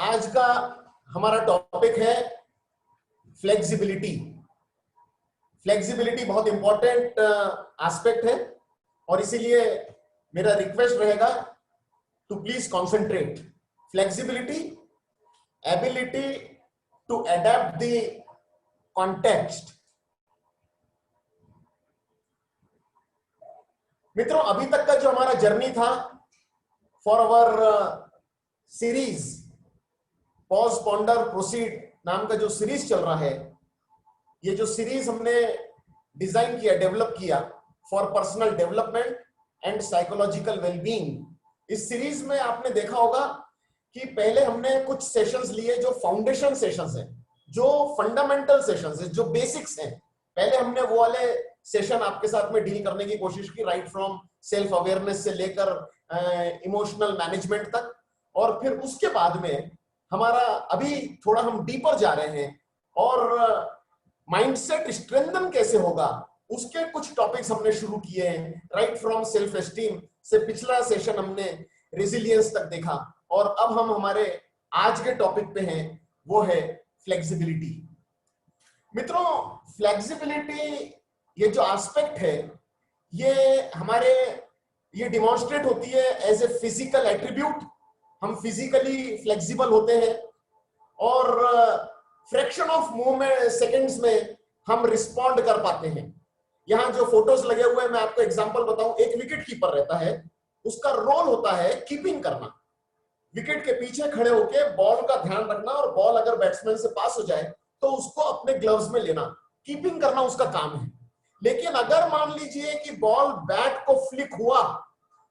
आज का हमारा टॉपिक है फ्लेक्सिबिलिटी। फ्लेक्सिबिलिटी बहुत इंपॉर्टेंट एस्पेक्ट है और इसीलिए मेरा रिक्वेस्ट रहेगा to please concentrate. Flexibility, ability to adapt the context. मित्रों, अभी तक का जो हमारा जर्नी था for our series pause ponder proceed नाम का जो सीरीज चल रहा है, ये जो सीरीज हमने डिजाइन किया, डेवलप किया for personal development and psychological wellbeing, इस सीरीज में आपने देखा होगा कि पहले हमने कुछ सेशंस लिए जो फाउंडेशन सेशंस हैं, जो फंडामेंटल सेशंस हैं, जो बेसिक्स हैं। पहले हमने वो वाले सेशन आपके साथ में डील करने की कोशिश की, राइट फ्रॉम सेल्फ अवेयरनेस से लेकर इमोशनल मैनेजमेंट तक। और फिर उसके बाद में हमारा अभी थोड़ा हम डीपर जा रहे हैं और माइंडसेट स्ट्रेंथन कैसे होगा उसके कुछ टॉपिक्स हमने शुरू किए हैं, राइट फ्रॉम सेल्फ एस्टीम से पिछला सेशन हमने रेजिलियंस तक देखा और अब हम हमारे आज के टॉपिक पे हैं, वो है फ्लेक्सिबिलिटी। मित्रों, फ्लेक्सिबिलिटी ये जो एस्पेक्ट है ये डिमॉन्स्ट्रेट होती है एज ए फिजिकल एट्रीब्यूट। हम फिजिकली फ्लेक्सिबल होते हैं और फ्रैक्शन ऑफ मूवमेंट सेकंड्स में हम रिस्पॉन्ड कर पाते हैं। यहां जो फोटोज लगे हुए हैं, मैं आपको एग्जांपल बताऊं, एक विकेट कीपर रहता है, उसका रोल होता है कीपिंग करना, विकेट के पीछे खड़े होकर बॉल का ध्यान रखना और बॉल अगर बैट्समैन से पास हो जाए तो उसको अपने ग्लव्स में लेना, कीपिंग करना उसका काम है। लेकिन अगर मान लीजिए कि बॉल बैट को फ्लिक हुआ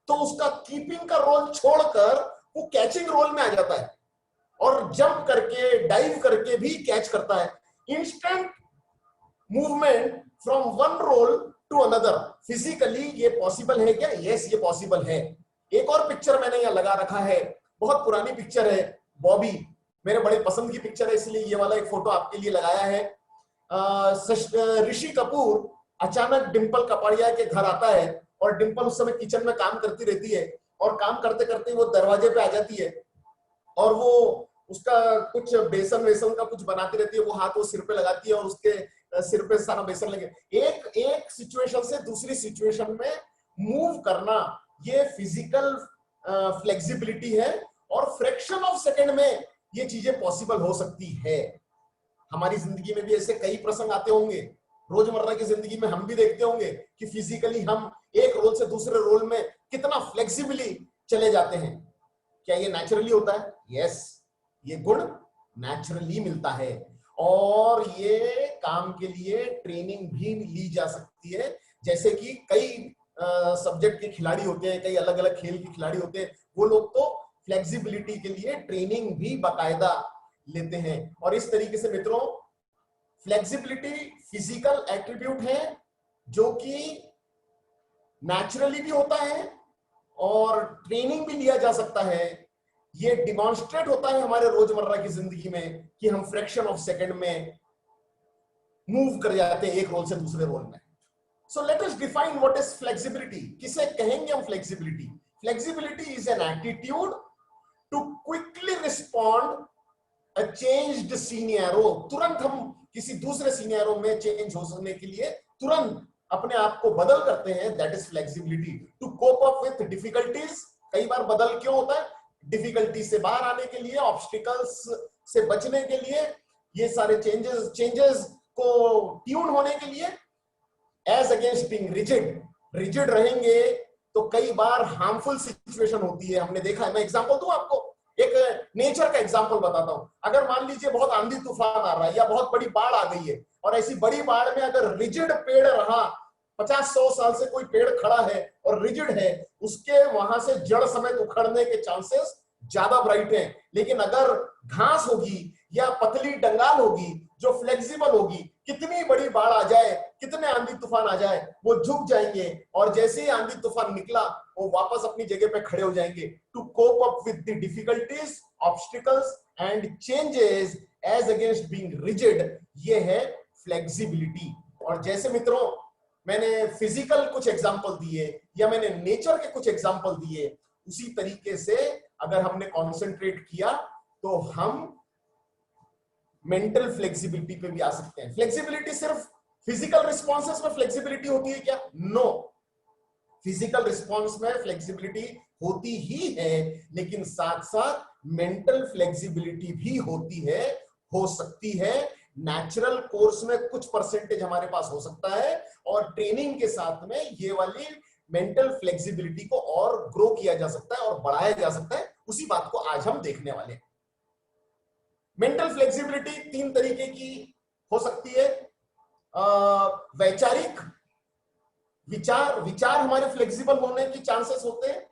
तो उसका कीपिंग का रोल छोड़कर वो कैचिंग रोल में आ जाता है और जंप करके, डाइव करके भी कैच करता है। Instant movement from one role to another, physically ये पॉसिबल है क्या? यस, ये पॉसिबल है। एक और पिक्चर मैंने यहां लगा रखा है, बहुत पुरानी पिक्चर है, बॉबी, मेरे बड़े पसंद की पिक्चर है, इसलिए ये वाला एक फोटो आपके लिए लगाया है। ऋषि कपूर अचानक डिंपल कपाड़िया के घर आता है और डिंपल उस समय किचन में काम करती रहती है और काम करते करते वो दरवाजे पे आ जाती है और वो उसका कुछ बेसन वेसन का कुछ बनाती रहती है, वो हाथ वो सिर पे लगाती है और उसके सिर पे सारा बेसन लगे। एक सिचुएशन से दूसरी सिचुएशन में मूव करना, ये फिजिकल फ्लेक्सिबिलिटी है और फ्रैक्शन ऑफ सेकंड में ये चीजें पॉसिबल हो सकती है। हमारी जिंदगी में भी ऐसे कई प्रसंग आते होंगे, रोजमर्रा की जिंदगी में हम भी देखते होंगे कि फिजिकली हम एक रोल से दूसरे रोल में कितना फ्लेक्सिबली चले जाते हैं। क्या ये नेचुरली होता है? यस, ये गुण नेचुरली मिलता है और ये काम के लिए ट्रेनिंग भी ली जा सकती है। जैसे कि कई सब्जेक्ट के खिलाड़ी होते हैं, कई अलग अलग खेल के खिलाड़ी होते हैं, वो लोग तो फ्लेक्सिबिलिटी के लिए ट्रेनिंग भी बाकायदा लेते हैं। और इस तरीके से मित्रों, फ्लेक्सिबिलिटी फिजिकल एट्रीब्यूट है जो कि नेचुरली भी होता है और ट्रेनिंग भी लिया जा सकता है। ये डिमॉन्स्ट्रेट होता है हमारे रोजमर्रा की जिंदगी में कि हम फ्रैक्शन ऑफ सेकंड में मूव कर जाते हैं एक रोल से दूसरे रोल में। So let us define what is flexibility. किसे कहेंगे हम flexibility? Flexibility is an attitude to quickly respond a changed scenario. तुरंत हम किसी दूसरे सिनेरियो में चेंज होने के लिए तुरंत अपने आप को बदल करते हैं, that is flexibility. To cope up with difficulties, कई बार बदल क्यों होता है? डिफिकल्टी से बाहर आने के लिए, ऑब्स्टिकल्स से बचने के लिए, ये सारे चेंजेस को ट्यून होने के लिए। एज अगेंस्ट बीइंग रिजिड रहेंगे तो कई बार हार्मफुल सिचुएशन होती है, हमने देखा है। मैं एग्जांपल दूं आपको, एक नेचर का एग्जांपल बताता हूं। अगर मान लीजिए बहुत आंधी तूफान आ रहा है या बहुत बड़ी बाढ़ आ गई है और ऐसी बड़ी बाढ़ में अगर रिजिड पेड़ रहा, 50-100 साल से कोई पेड़ खड़ा है और रिजिड है, उसके वहां से जड़ समेत उखड़ने के चांसेस ज्यादा ब्राइट हैं। लेकिन अगर घास होगी या पतली डंगाल होगी जो फ्लेक्सिबल होगी, कितनी बड़ी बाढ़ आ जाए, कितने आंधी तूफान आ जाए, वो झुक जाएंगे और जैसे ही आंधी तूफान निकला वो वापस अपनी जगह पे खड़े हो जाएंगे। To cope up with the difficulties, obstacles and changes as against being rigid, ये है फ्लेक्सिबिलिटी। और जैसे मित्रों मैंने फिजिकल कुछ एग्जांपल दिए या मैंने नेचर के कुछ एग्जांपल दिए, उसी तरीके से अगर हमने कॉन्सेंट्रेट किया तो हम मेंटल फ्लेक्सिबिलिटी पे भी आ सकते हैं। फ्लेक्सिबिलिटी सिर्फ फिजिकल रिस्पॉन्सेस में फ्लेक्सिबिलिटी होती है क्या? नो, फिजिकल रिस्पॉन्स में फ्लेक्सिबिलिटी होती ही है, लेकिन साथ साथ मेंटल फ्लेक्सिबिलिटी भी होती है, हो सकती है। नेचुरल कोर्स में कुछ परसेंटेज हमारे पास हो सकता है, और ट्रेनिंग के साथ में ये वाली मेंटल फ्लेक्सिबिलिटी को और ग्रो किया जा सकता है और बढ़ाया जा सकता है। उसी बात को आज हम देखने वाले हैं। मेंटल फ्लेक्सिबिलिटी तीन तरीके की हो सकती है। वैचारिक विचार हमारे फ्लेक्सिबल होने की चांसेस होते हैं,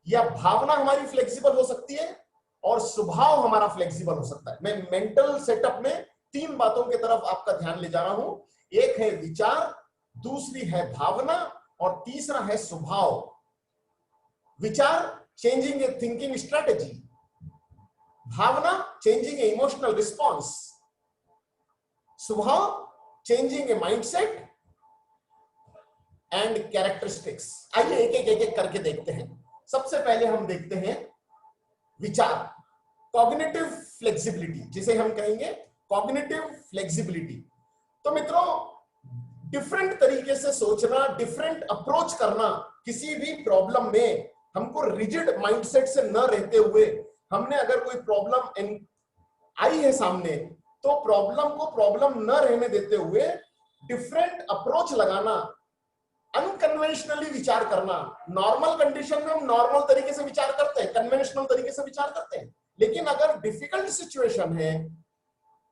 या भावना हमारी फ्लेक्सिबल हो सकती है, और स्वभाव हमारा फ्लेक्सिबल हो सकता है। मैं मेंटल सेटअप में तीन बातों की तरफ आपका ध्यान ले जा रहा हूं। एक है विचार, दूसरी है भावना, और तीसरा है स्वभाव। विचार चेंजिंग ए थिंकिंग स्ट्रेटेजी, भावना चेंजिंग ए इमोशनल रिस्पॉन्स, स्वभाव changing a mindset and characteristics. आइए एक एक करके देखते हैं। सबसे पहले हम देखते हैं विचार, कॉग्निटिव फ्लेक्सिबिलिटी, जिसे हम कहेंगे कॉग्निटिव फ्लेक्सिबिलिटी। तो मित्रों, डिफरेंट तरीके से सोचना, डिफरेंट अप्रोच करना, किसी भी प्रॉब्लम में हमको रिजिड माइंडसेट से न रहते हुए, हमने अगर कोई प्रॉब्लम आई है सामने, तो प्रॉब्लम को प्रॉब्लम न रहने देते हुए डिफरेंट अप्रोच लगाना, अनकन्वेंशनली विचार करना। नॉर्मल कंडीशन में हम नॉर्मल तरीके से विचार करते हैं, कन्वेंशनल तरीके से विचार करते हैं, लेकिन अगर डिफिकल्ट सिचुएशन है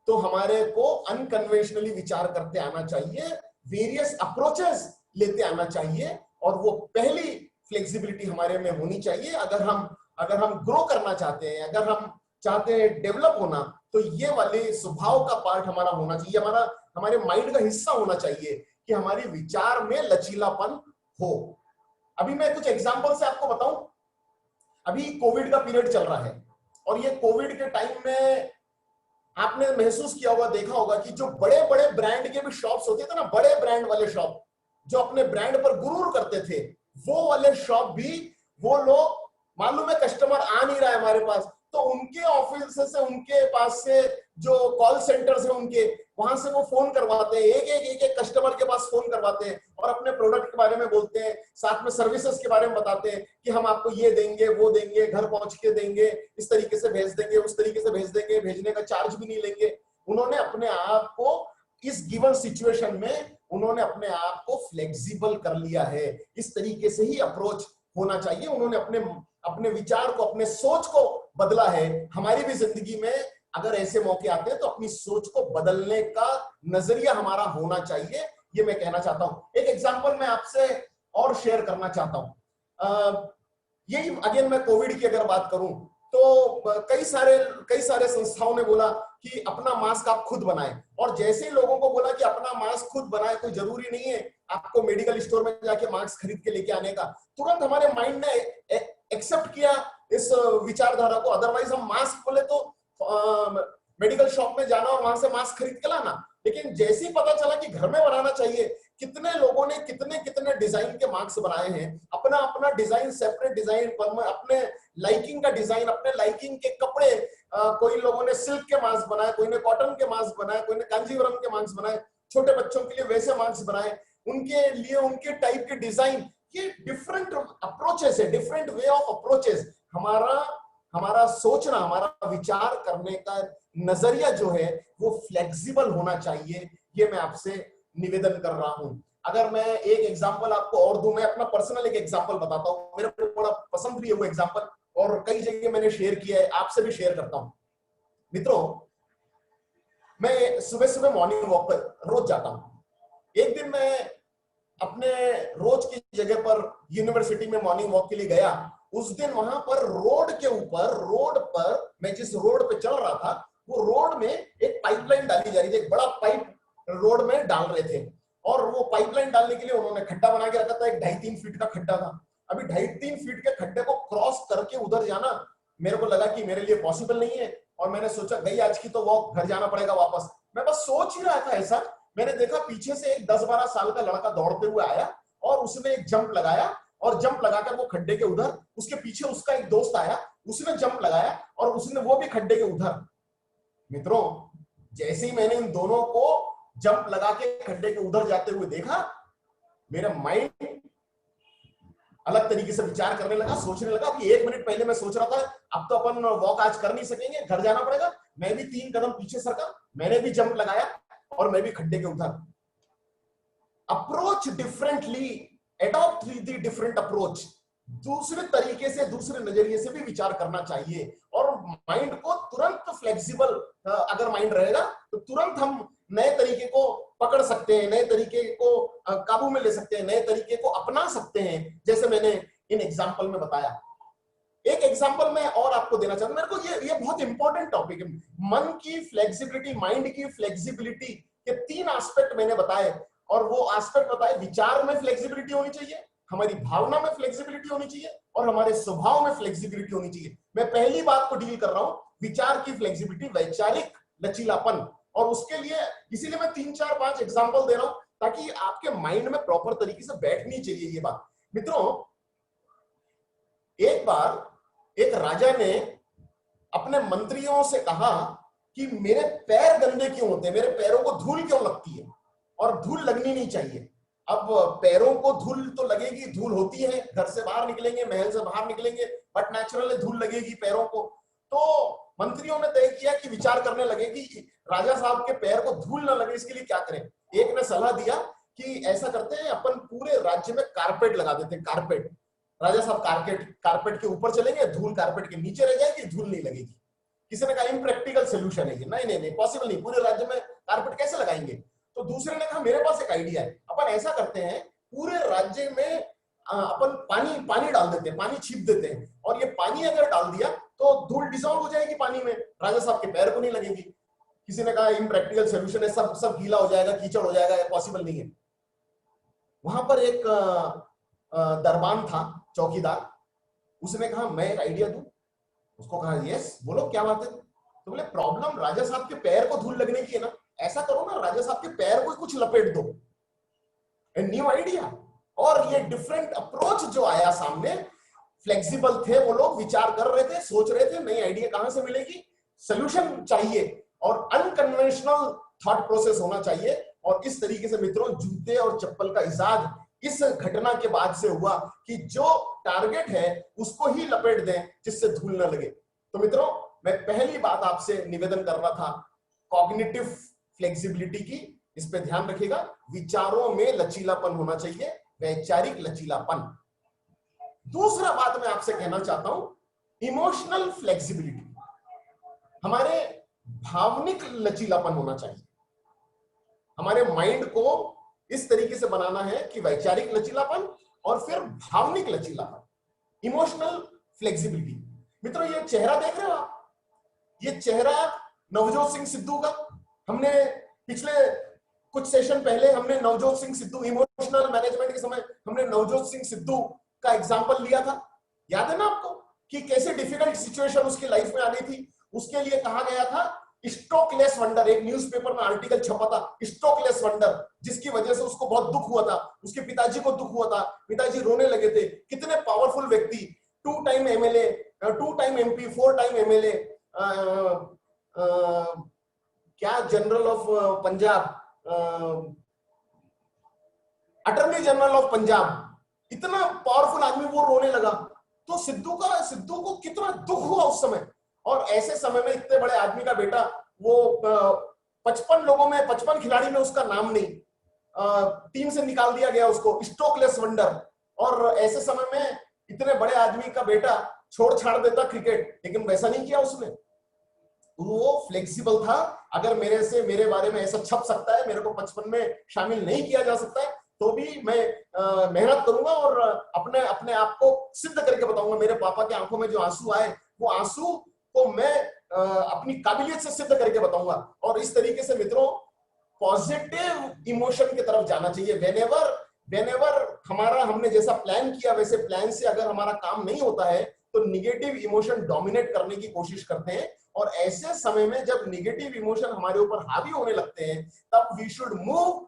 तो हमारे को अनकन्वेंशनली विचार करते आना चाहिए, वेरियस अप्रोचेस लेते आना चाहिए, और वो पहली फ्लेक्सिबिलिटी हमारे में होनी चाहिए। अगर हम ग्रो करना चाहते हैं, अगर हम चाहते हैं डेवलप होना, तो ये वाले स्वभाव का पार्ट हमारा होना चाहिए, हमारे माइंड का हिस्सा होना चाहिए कि हमारी विचार में लचीलापन हो। अभी मैं कुछ एग्जांपल से आपको बताऊं। अभी कोविड का पीरियड चल रहा है, और ये कोविड के टाइम में आपने महसूस किया होगा, देखा होगा कि जो बड़े बड़े ब्रांड के भी शॉप्स होते थे ना, बड़े ब्रांड वाले शॉप जो अपने ब्रांड पर गुरूर करते थे, वो वाले शॉप भी, वो लोग मालूम है कस्टमर आ नहीं रहा है हमारे पास, तो उनके ऑफिस से, उनके पास से जो कॉल सेंटर्स है उनके, वहां से वो फोन करवाते हैं, एक कस्टमर के पास फोन करवाते हैं, और अपने प्रोडक्ट के बारे में बोलते हैं, साथ में सर्विसेज के बारे में बताते हैं कि हम आपको ये देंगे, वो देंगे, घर पहुंच के देंगे, इस तरीके से भेज देंगे, उस तरीके से भेज देंगे, भेजने का चार्ज भी नहीं लेंगे। उन्होंने अपने आप को इस गिवन सिचुएशन में उन्होंने अपने आप को फ्लेक्सिबल कर लिया है। इस तरीके से ही अप्रोच होना चाहिए। उन्होंने अपने विचार को, अपने सोच को बदला है। हमारी भी जिंदगी में अगर ऐसे मौके आते हैं तो अपनी सोच को बदलने का नजरिया हमारा होना चाहिए, ये मैं कहना चाहता हूं। एक एग्जांपल मैं आपसे और शेयर करना चाहता हूं। यही अगेन मैं कोविड की अगर बात करूं, तो कई सारे संस्थाओं ने बोला कि अपना मास्क आप खुद बनाएं, और जैसे ही लोगों को बोला कि अपना मास्क खुद बनाए, कोई जरूरी नहीं है आपको मेडिकल स्टोर में जाके मास्क खरीद के लेके आने का, तुरंत हमारे माइंड ने एक्सेप्ट किया इस विचारधारा को। अदरवाइज हम मास्क बोले तो मेडिकल शॉप में जाना और वहां से मास्क खरीद के लाना, लेकिन जैसे ही पता चला कि घर में बनाना चाहिए, कितने लोगों ने कितने डिजाइन के मास्क बनाए हैं, अपना अपना डिजाइन, सेपरेट डिजाइन, अपने लाइकिंग का डिजाइन, अपने लाइकिंग के कपड़े। कोई लोगों ने सिल्क के मास्क बनाए, कोई ने कॉटन के मास्क बनाए, कोई ने कांजीवरम के मास्क बनाए, छोटे बच्चों के लिए वैसे मास्क बनाए, उनके लिए उनके टाइप के डिजाइन। ये डिफरेंट अप्रोचेस है, डिफरेंट वे ऑफ अप्रोचेस। हमारा सोचना, हमारा विचार करने का नजरिया जो है वो फ्लेक्सिबल होना चाहिए, ये मैं आपसे निवेदन कर रहा हूं। अगर मैं एक एग्जांपल आपको और दूं, मैं अपना पर्सनल एक एग्जांपल बताता हूं, मेरे को बड़ा पसंद भी है वो एग्जांपल, और कई जगह मैंने शेयर किया है, आपसे भी शेयर करता हूं। मित्रों, मैं सुबह सुबह मॉर्निंग वॉक पर रोज जाता हूं। एक दिन मैं अपने रोज की जगह पर यूनिवर्सिटी में मॉर्निंग वॉक के लिए गया। उस दिन वहां पर रोड पर मैं जिस रोड पे चल रहा था, वो रोड में एक पाइपलाइन डाली जा रही थी, एक बड़ा पाइप रोड में डाल रहे थे, और वो पाइपलाइन डालने के लिए उन्होंने खड्डा बना के रखा था। एक 2.5-3 फीट का खड्डा था। अभी 2.5-3 फीट के खड्डे को क्रॉस करके उधर जाना मेरे को लगा कि मेरे लिए पॉसिबल नहीं है, और मैंने सोचा गई आज की तो वॉक, घर जाना पड़ेगा वापस। मैं बस सोच ही रहा था ऐसा, मैंने देखा पीछे से एक 10-12 साल का लड़का दौड़ते हुए आया, और उसने एक जंप लगाया, और जंप लगाकर वो खड्डे के उधर, उसके पीछे उसका एक दोस्त आया, उसने जंप लगाया और उसने वो भी खड्डे के उधर। मित्रों, जैसे ही मैंने इन दोनों को जंप लगा के खड्डे के उधर जाते हुए देखा, मेरा माइंड अलग तरीके से विचार करने लगा, सोचने लगा कि 1 मिनट पहले मैं सोच रहा था अब तो अपन वॉक आज कर नहीं सकेंगे, घर जाना पड़ेगा। मैं भी 3 कदम पीछे सरका, मैंने भी जंप लगाया और मैं भी खड्डे के उधर। Approach differently, adopt the different approach. दूसरे तरीके से, दूसरे नजरिए से भी विचार करना चाहिए और माइंड को तुरंत फ्लेक्सिबल, अगर माइंड रहेगा तो तुरंत हम नए तरीके को पकड़ सकते हैं, नए तरीके को काबू में ले सकते हैं, नए तरीके को अपना सकते हैं, जैसे मैंने इन एग्जाम्पल में बताया। एक एग्जाम्पल मैं और आपको देना चाहता हूं, मेरे को ये बहुत इंपॉर्टेंट टॉपिक है। मन की फ्लेक्सिबिलिटी, माइंड की फ्लेक्सिबिलिटी के 3 एस्पेक्ट मैंने बताए, और वो एस्पेक्ट बताए, विचार में फ्लेक्सिबिलिटी होनी चाहिए, हमारी भावना में फ्लेक्सिबिलिटी होनी चाहिए और हमारे स्वभाव में फ्लेक्सिबिलिटी होनी चाहिए। मैं पहली बात को डील कर रहा हूं, विचार की फ्लेक्सिबिलिटी, वैचारिक लचीलापन, और उसके लिए इसीलिए मैं 3, 4, 5 एग्जांपल दे रहा हूं ताकि आपके माइंड में प्रॉपर तरीके से बैठनी चाहिए ये बात। मित्रों, एक बार एक राजा ने अपने मंत्रियों से कहा कि मेरे पैर गंदे क्यों होते हैं, मेरे पैरों को धूल क्यों लगती है, और धूल लगनी नहीं चाहिए। अब पैरों को धूल तो लगेगी, धूल होती है, घर से बाहर निकलेंगे, महल से बाहर निकलेंगे, बट नेचुरली धूल लगेगी पैरों को। तो मंत्रियों ने तय किया कि विचार करने लगे कि राजा साहब के पैर को धूल ना लगे, इसके लिए क्या करें। एक ने सलाह दिया कि ऐसा करते हैं, अपन पूरे राज्य में कारपेट लगा देते हैं, कारपेट। राजा साहब कारपेट के ऊपर चलेंगे, धूल कारपेट के नीचे रह जाएगी, धूल नहीं लगेगी। किसी ने कहा इम्प्रैक्टिकल सोल्यूशन है ये, नहीं पॉसिबल नहीं, पूरे राज्य में कारपेट कैसे लगाएंगे। तो दूसरे ने कहा मेरे पास एक आइडिया है, अपन ऐसा करते हैं, पूरे राज्य में अपन पानी डाल देते हैं, पानी छीप देते हैं, और ये पानी अगर डाल दिया तो धूल डिसॉल्व हो जाएगी पानी में, राजा साहब के पैर को नहीं लगेगी। किसी ने कहा इम्प्रैक्टिकल सोल्यूशन है, सब गीला हो जाएगा, कीचड़ हो जाएगा, पॉसिबल नहीं है। वहां पर एक दरबान था, चौकीदार, उसने कहा मैं एक आइडिया दूं। उसको कहा यस बोलो क्या बात है। तो बोले प्रॉब्लम राजा साहब के पैर को धूल लगने की है ना, ऐसा करो ना राजा साहब के पैर को कुछ लपेट दो। न्यू आइडिया, और ये डिफरेंट अप्रोच जो आया सामने, फ्लेक्सिबल थे वो लोग, विचार कर रहे थे, सोच रहे थे नई आइडिया कहां से मिलेगी, सोल्यूशन चाहिए, और अनकन्वेंशनल थॉट प्रोसेस होना चाहिए। और इस तरीके से मित्रों, जूते और चप्पल का इजाद इस घटना के बाद से हुआ कि जो टारगेट है उसको ही लपेट दें जिससे धूल न लगे। तो मित्रों, मैं पहली बात आपसे निवेदन कर रहा था कॉग्निटिव फ्लेक्सिबिलिटी की, इस पे ध्यान रखिएगा। विचारों में लचीलापन होना चाहिए, वैचारिक लचीलापन। दूसरा बात मैं आपसे कहना चाहता हूं, इमोशनल फ्लेक्सिबिलिटी, हमारे भावनिक लचीलापन होना चाहिए। हमारे माइंड को इस तरीके से बनाना है कि वैचारिक लचीलापन और फिर भावनिक लचीलापन, इमोशनल फ्लेक्सिबिलिटी। मित्रों, ये चेहरा देख रहे हो आप, ये चेहरा नवजोत सिंह सिद्धू का। हमने पिछले कुछ सेशन पहले हमने नवजोत सिंह सिद्धू, इमोशनल मैनेजमेंट के समय हमने नवजोत सिंह सिद्धू का एग्जांपल लिया था। याद है ना आपको कि कैसे डिफिकल्ट सिचुएशन उसकी लाइफ में आ गई थी। उसके लिए कहा गया था स्टोकलेस वंडर, एक न्यूज़पेपर में आर्टिकल छपा था, स्टोकलेस वंडर, जिसकी वजह से उसको बहुत दुख हुआ था, उसके पिताजी को दुख हुआ था, पिताजी रोने लगे थे। कितने पावरफुल व्यक्ति, 2 time MLA, 2 time MP, 4 time MLA, क्या general of Punjab, attorney general of Punjab, इतना पावरफुल आदमी, वो रोने लगा। तो सिद्धू को कितना दुख हुआ उस समय। और ऐसे समय में इतने बड़े आदमी का बेटा, वो 55 लोगों में, 55 खिलाड़ी में उसका नाम नहीं, टीम से निकाल दिया गया उसको, स्टोकलेस वंडर। और ऐसे समय में इतने बड़े आदमी का बेटा छोड़ छाड़ देता क्रिकेट, लेकिन वैसा नहीं किया उसने। वो फ्लेक्सिबल था। अगर मेरे बारे में ऐसा छप सकता है, मेरे को 55 में शामिल नहीं किया जा सकता है, तो भी मैं मेहनत करूंगा और अपने आप को सिद्ध करके बताऊंगा। मेरे पापा के आंखों में जो आंसू आए, वो आंसू को मैं अपनी काबिलियत से सिद्ध करके बताऊंगा। और इस तरीके से मित्रों, पॉजिटिव इमोशन की तरफ जाना चाहिए। वेनेवर हमने जैसा प्लान किया वैसे प्लान से अगर हमारा काम नहीं होता है, तो निगेटिव इमोशन डोमिनेट करने की कोशिश करते हैं। और ऐसे समय में जब निगेटिव इमोशन हमारे ऊपर हावी होने लगते हैं, तब we should move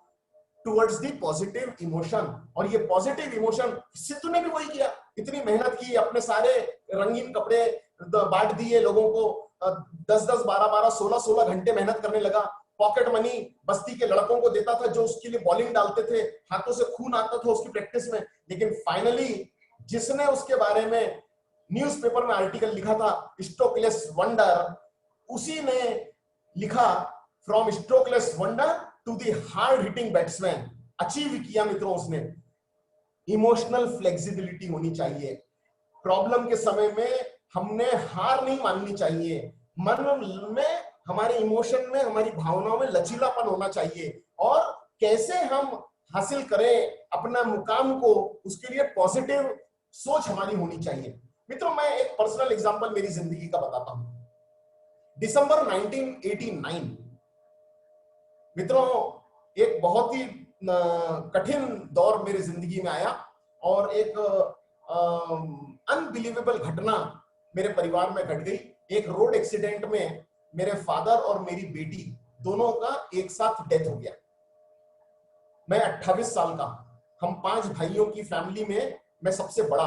towards the positive emotion. और ये पॉजिटिव इमोशन, सिद्धू ने भी वही किया, इतनी मेहनत की, अपने सारे रंगीन कपड़े बांट दिए लोगों को, 10-10, 12-12, 16-16 घंटे मेहनत करने लगा। पॉकेट मनी बस्ती के लड़कों को देता था जो उसके लिए बॉलिंग डालते थे, हाथों से खून आता था उसकी प्रैक्टिस में। लेकिन फाइनली जिसने उसके बारे में न्यूज़पेपर में आर्टिकल लिखा था, स्ट्रोकलेस वंडर, उसी ने लिखा from strokeless wonder to the hard hitting batsman. Achieve किया मित्रों उसने। इमोशनल फ्लेक्सिबिलिटी होनी चाहिए। प्रॉब्लम के समय में हमने हार नहीं माननी चाहिए। मन में, हमारे इमोशन में, हमारी भावनाओं में लचीलापन होना चाहिए, और कैसे हम हासिल करें अपना मुकाम को, उसके लिए पॉजिटिव सोच हमारी होनी चाहिए। मित्रों, मैं एक पर्सनल एग्जांपल मेरी जिंदगी का बताता हूं। दिसंबर 1989 मित्रों, एक बहुत ही कठिन दौर मेरी जिंदगी में आया, और एक अनबिलीवेबल घटना मेरे परिवार में घट गई। एक रोड एक्सीडेंट में मेरे फादर और मेरी बेटी दोनों का एक साथ डेथ हो गया। मैं 28 साल का, हम 5 भाइयों की फैमिली में मैं सबसे बड़ा।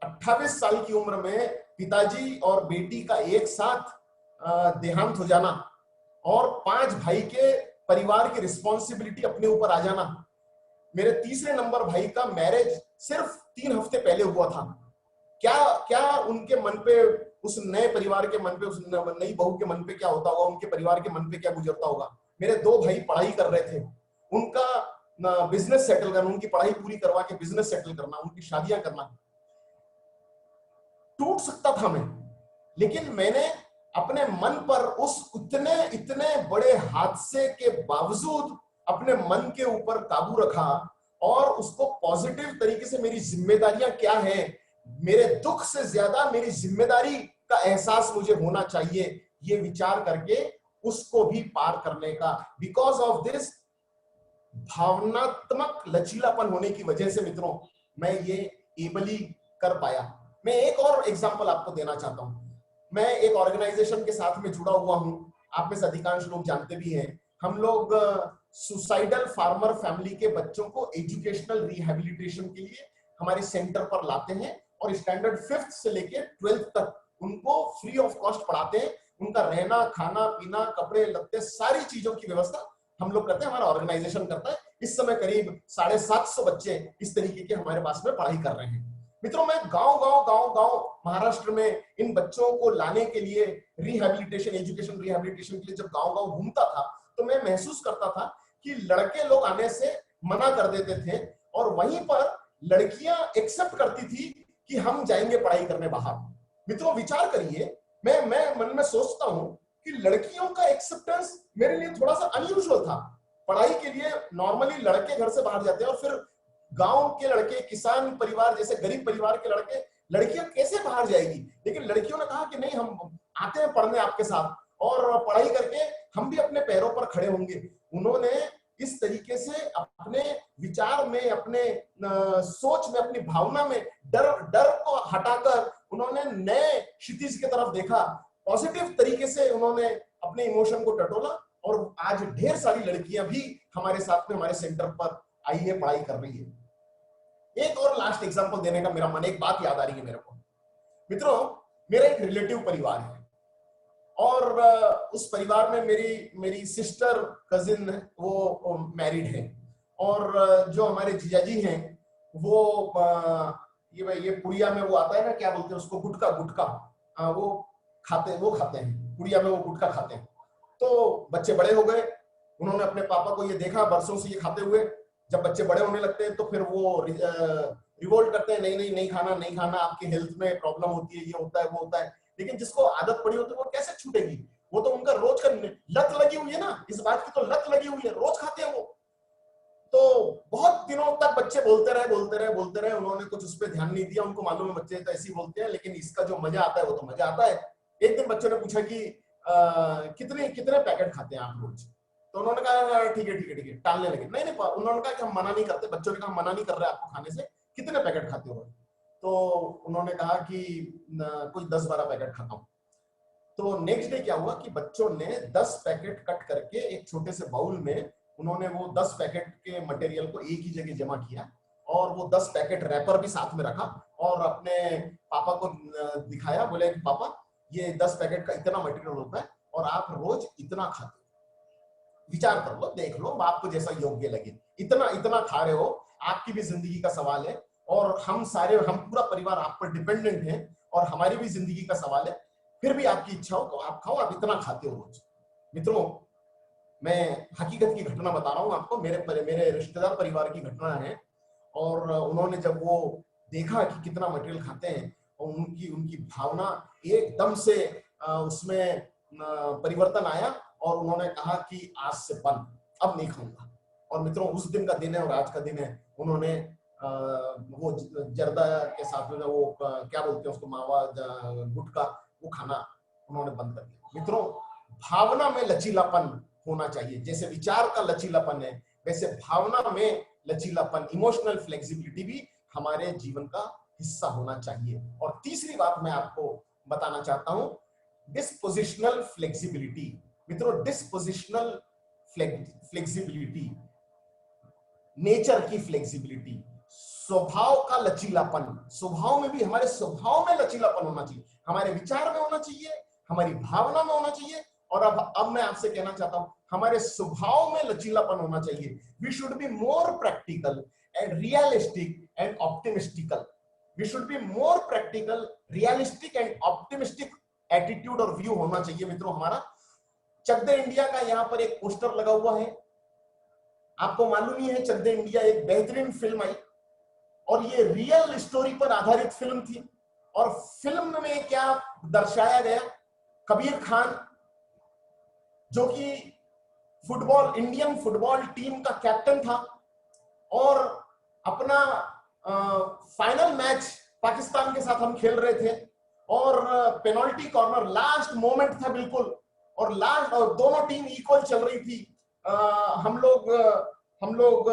28 साल की उम्र में पिताजी और बेटी का एक साथ देहांत हो जाना, और 5 भाई के परिवार की रिस्पॉन्सिबिलिटी अपने ऊपर आ जाना। मेरे तीसरे नंबर भाई का मैरिज सिर्फ 3 हफ्ते पहले हुआ था। क्या क्या उनके मन पे, उस नए परिवार के मन पे, उस नई बहू के मन पे क्या होता होगा, उनके परिवार के मन पे क्या गुजरता होगा। मेरे 2 भाई पढ़ाई कर रहे थे, उनका बिजनेस सेटल करना, उनकी पढ़ाई पूरी करवा के बिजनेस सेटल करना, उनकी शादियां करना। टूट सकता था मैं, लेकिन मैंने अपने मन पर उस इतने बड़े हादसे के बावजूद अपने मन के ऊपर काबू रखा, और उसको पॉजिटिव तरीके से, मेरी जिम्मेदारियां क्या हैं, मेरे दुख से ज्यादा मेरी जिम्मेदारी का एहसास मुझे होना चाहिए, ये विचार करके उसको भी पार करने का, बिकॉज ऑफ दिस भावनात्मक लचीलापन होने की वजह से मित्रों मैं ये एबली कर पाया। मैं एक और एग्जांपल आपको देना चाहता हूं। मैं एक ऑर्गेनाइजेशन के साथ में जुड़ा हुआ हूं, आप में से अधिकांश लोग जानते भी हैं। हम लोग सुसाइडल फार्मर फैमिली के बच्चों को एजुकेशनल रिहैबिलिटेशन के लिए हमारे सेंटर पर लाते हैं, और स्टैंडर्ड 5th से लेके 12th तक उनको फ्री ऑफ कॉस्ट पढ़ाते हैं। उनका रहना, खाना पीना, कपड़े लत्ते, सारी चीजों की व्यवस्था हम लोग करते हैं, हमारा ऑर्गेनाइजेशन करता है। इस समय करीब 750 बच्चे इस तरीके के हमारे पास में पढ़ाई कर रहे हैं। मित्रों, मैं गांव महाराष्ट्र में इन बच्चों को लाने के लिए, रिहैबिलिटेशन, एजुकेशन रिहैबिलिटेशन के लिए जब गांव घूमता था, तो मैं महसूस करता था कि लड़के लोग आने से मना कर देते थे, और वहीं पर लड़कियां एक्सेप्ट करती थी कि हम जाएंगे पढ़ाई करने बाहर। मित्रों, विचार करिए, मैं मन में सोचता हूं कि लड़कियों का एक्सेप्टेंस मेरे लिए थोड़ा सा अनयूजुअल था। पढ़ाई के लिए नॉर्मली लड़के घर से बाहर जाते हैं, और फिर गांव के लड़के, किसान परिवार जैसे गरीब परिवार के लड़के, लड़कियां कैसे बाहर जाएगी। लेकिन लड़कियों ने कहा कि नहीं, हम आते हैं पढ़ने आपके साथ, और पढ़ाई करके हम भी अपने पैरों पर खड़े होंगे। उन्होंने इस तरीके से अपने विचार में, अपने सोच में, अपनी भावना में डर को हटाकर उन्होंने नए क्षितिज की तरफ देखा। पॉजिटिव तरीके से उन्होंने अपने इमोशन को टटोला, और आज ढेर सारी लड़कियां भी हमारे साथ में, हमारे सेंटर पर आई है, पढ़ाई कर रही है। एक और लास्ट एग्जांपल देने का मेरा मन, एक बात याद आ रही है मेरे को। मित्रों, मेरा एक रिलेटिव परिवार है, और उस परिवार में मेरी सिस्टर, कजिन, वो मैरिड है, और जो हमारे जीजाजी हैं वो ये पुड़िया में वो आता है ना, क्या बोलते हैं उसको, गुटका वो खाते हैं पुड़िया में, वो गुटका खाते हैं। तो बच्चे बड़े हो गए, उन्होंने अपने पापा को ये देखा बरसों से ये खाते हुए। जब बच्चे बड़े होने लगते हैं तो फिर वो रिवोल्ट करते हैं, नहीं खाना, आपकी हेल्थ में प्रॉब्लम होती है, ये होता है, वो होता है। लेकिन जिसको आदत पड़ी होती है वो कैसे छूटेगी, वो तो उनका रोज का लत लगी हुई है ना, इस बात की तो लत लगी हुई है, रोज खाते हैं वो। तो बहुत दिनों तक बच्चे बोलते रहे, उन्होंने कुछ उस पर ध्यान नहीं दिया। उनको मालूम है बच्चे तो ऐसे ही बोलते हैं, लेकिन इसका जो मजा आता है वो तो मजा आता है। एक दिन बच्चों ने पूछा कि कितने पैकेट खाते हैं आप रोज। तो उन्होंने कहा ठीक है, टालने लगे। नहीं, उन्होंने कहा कि हम मना नहीं करते, बच्चों ने कहा मना नहीं कर रहे आपको खाने से, कितने पैकेट खाते हो। तो उन्होंने कहा कि कोई 10-12 पैकेट खाता हूं। तो नेक्स्ट डे क्या हुआ कि बच्चों ने 10 पैकेट कट करके एक छोटे से बाउल में उन्होंने वो 10 पैकेट के मटेरियल को एक ही जगह जमा किया, और वो 10 पैकेट रैपर भी साथ में रखा, और अपने पापा को दिखाया, बोले पापा ये 10 पैकेट का इतना मटेरियल होता है और आप रोज इतना खाते हो, विचार कर लो, देख लो, आपको जैसा योग्य लगे, इतना इतना खा रहे हो, आपकी भी जिंदगी का सवाल है और हम पूरा परिवार आप पर डिपेंडेंट है और हमारी भी जिंदगी का सवाल है, फिर भी आपकी इच्छा हो तो आप खाओ, आप इतना खाते हो रोज। मित्रों, मैं हकीकत की घटना बता रहा हूं आपको, मेरे रिश्तेदार परिवार की घटना है और उन्होंने जब वो देखा कि कितना मटेरियल खाते हैं और उनकी उनकी भावना एकदम से उसमें परिवर्तन आया और उन्होंने कहा कि आज से बंद, अब नहीं खाऊंगा। और मित्रों, उस दिन का दिन है और आज का दिन है, उन्होंने वो जर्दा के साथ में वो क्या बोलते हैं उसको, मावा गुटखा, वो खाना उन्होंने बंद कर दिया। मित्रों, भावना में लचीलापन होना चाहिए, जैसे विचार का लचीलापन है वैसे भावना में लचीलापन, इमोशनल फ्लेक्सिबिलिटी भी हमारे जीवन का हिस्सा होना चाहिए। और तीसरी बात मैं आपको बताना चाहता हूं, डिस्पोजिशनल फ्लेक्सिबिलिटी। मित्रों, डिस्पोजिशनल फ्लेक्सिबिलिटी, नेचर की फ्लेक्सिबिलिटी, स्वभाव का लचीलापन, स्वभाव में भी, हमारे स्वभाव में लचीलापन होना चाहिए, हमारे विचार में होना चाहिए, हमारी भावना में होना चाहिए। और अब मैं आपसे कहना चाहता हूं, हमारे स्वभाव में लचीलापन होना चाहिए। We should be more practical and realistic and optimistical. We should be more practical, realistic and optimistic attitude और व्यू होना चाहिए। मित्रों, हमारा चक दे इंडिया का यहां पर एक पोस्टर लगा हुआ है, आपको मालूम ही है, चक दे इंडिया एक बेहतरीन फिल्म आई और ये रियल स्टोरी पर आधारित फिल्म थी। और फिल्म में क्या दर्शाया गया, कबीर खान जो कि इंडियन फुटबॉल टीम का कैप्टन था और अपना फाइनल मैच पाकिस्तान के साथ हम खेल रहे थे और पेनल्टी कॉर्नर लास्ट मोमेंट था बिल्कुल, और दोनों टीम इक्वल चल रही थी। हम लोग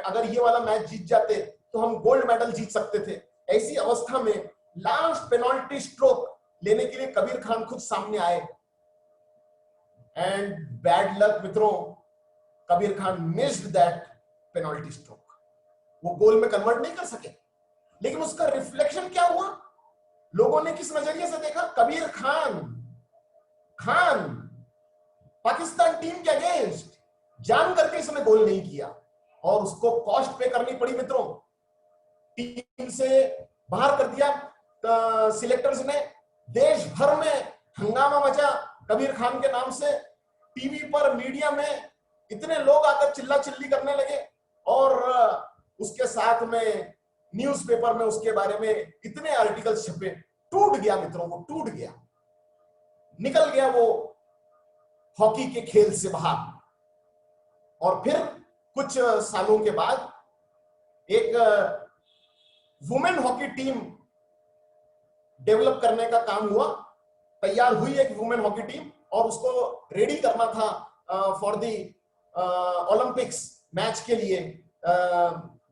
अगर ये वाला मैच जीत जाते तो हम गोल्ड मेडल जीत सकते थे। ऐसी अवस्था में लास्ट पेनल्टी स्ट्रोक लेने के लिए कबीर खान खुद सामने आए एंड बैड लक मित्रों, Kabir Khan missed that penalty stroke, वो गोल में कन्वर्ट नहीं कर सके। लेकिन उसका रिफ्लेक्शन क्या हुआ, लोगों ने किस नजरिए से देखा, कबीर खान पाकिस्तान टीम के अगेंस्ट जान करके इसने गोल नहीं किया और उसको कॉस्ट पे करनी पड़ी। मित्रों, टीम से बाहर कर दिया सिलेक्टर्स ने, देश भर में हंगामा मचा कबीर खान के नाम से, टीवी पर मीडिया में इतने लोग आकर चिल्ला चिल्ली करने लगे और उसके साथ में न्यूज़पेपर में उसके बारे में इतने आर्टिकल्स छपे। टूट गया मित्रों, वो टूट गया, निकल गया वो हॉकी के खेल से बाहर। और फिर कुछ सालों के बाद एक वुमेन हॉकी टीम डेवलप करने का काम हुआ, तैयार हुई एक वुमेन हॉकी टीम और उसको रेडी करना था फॉर दी ओलंपिक्स मैच के लिए,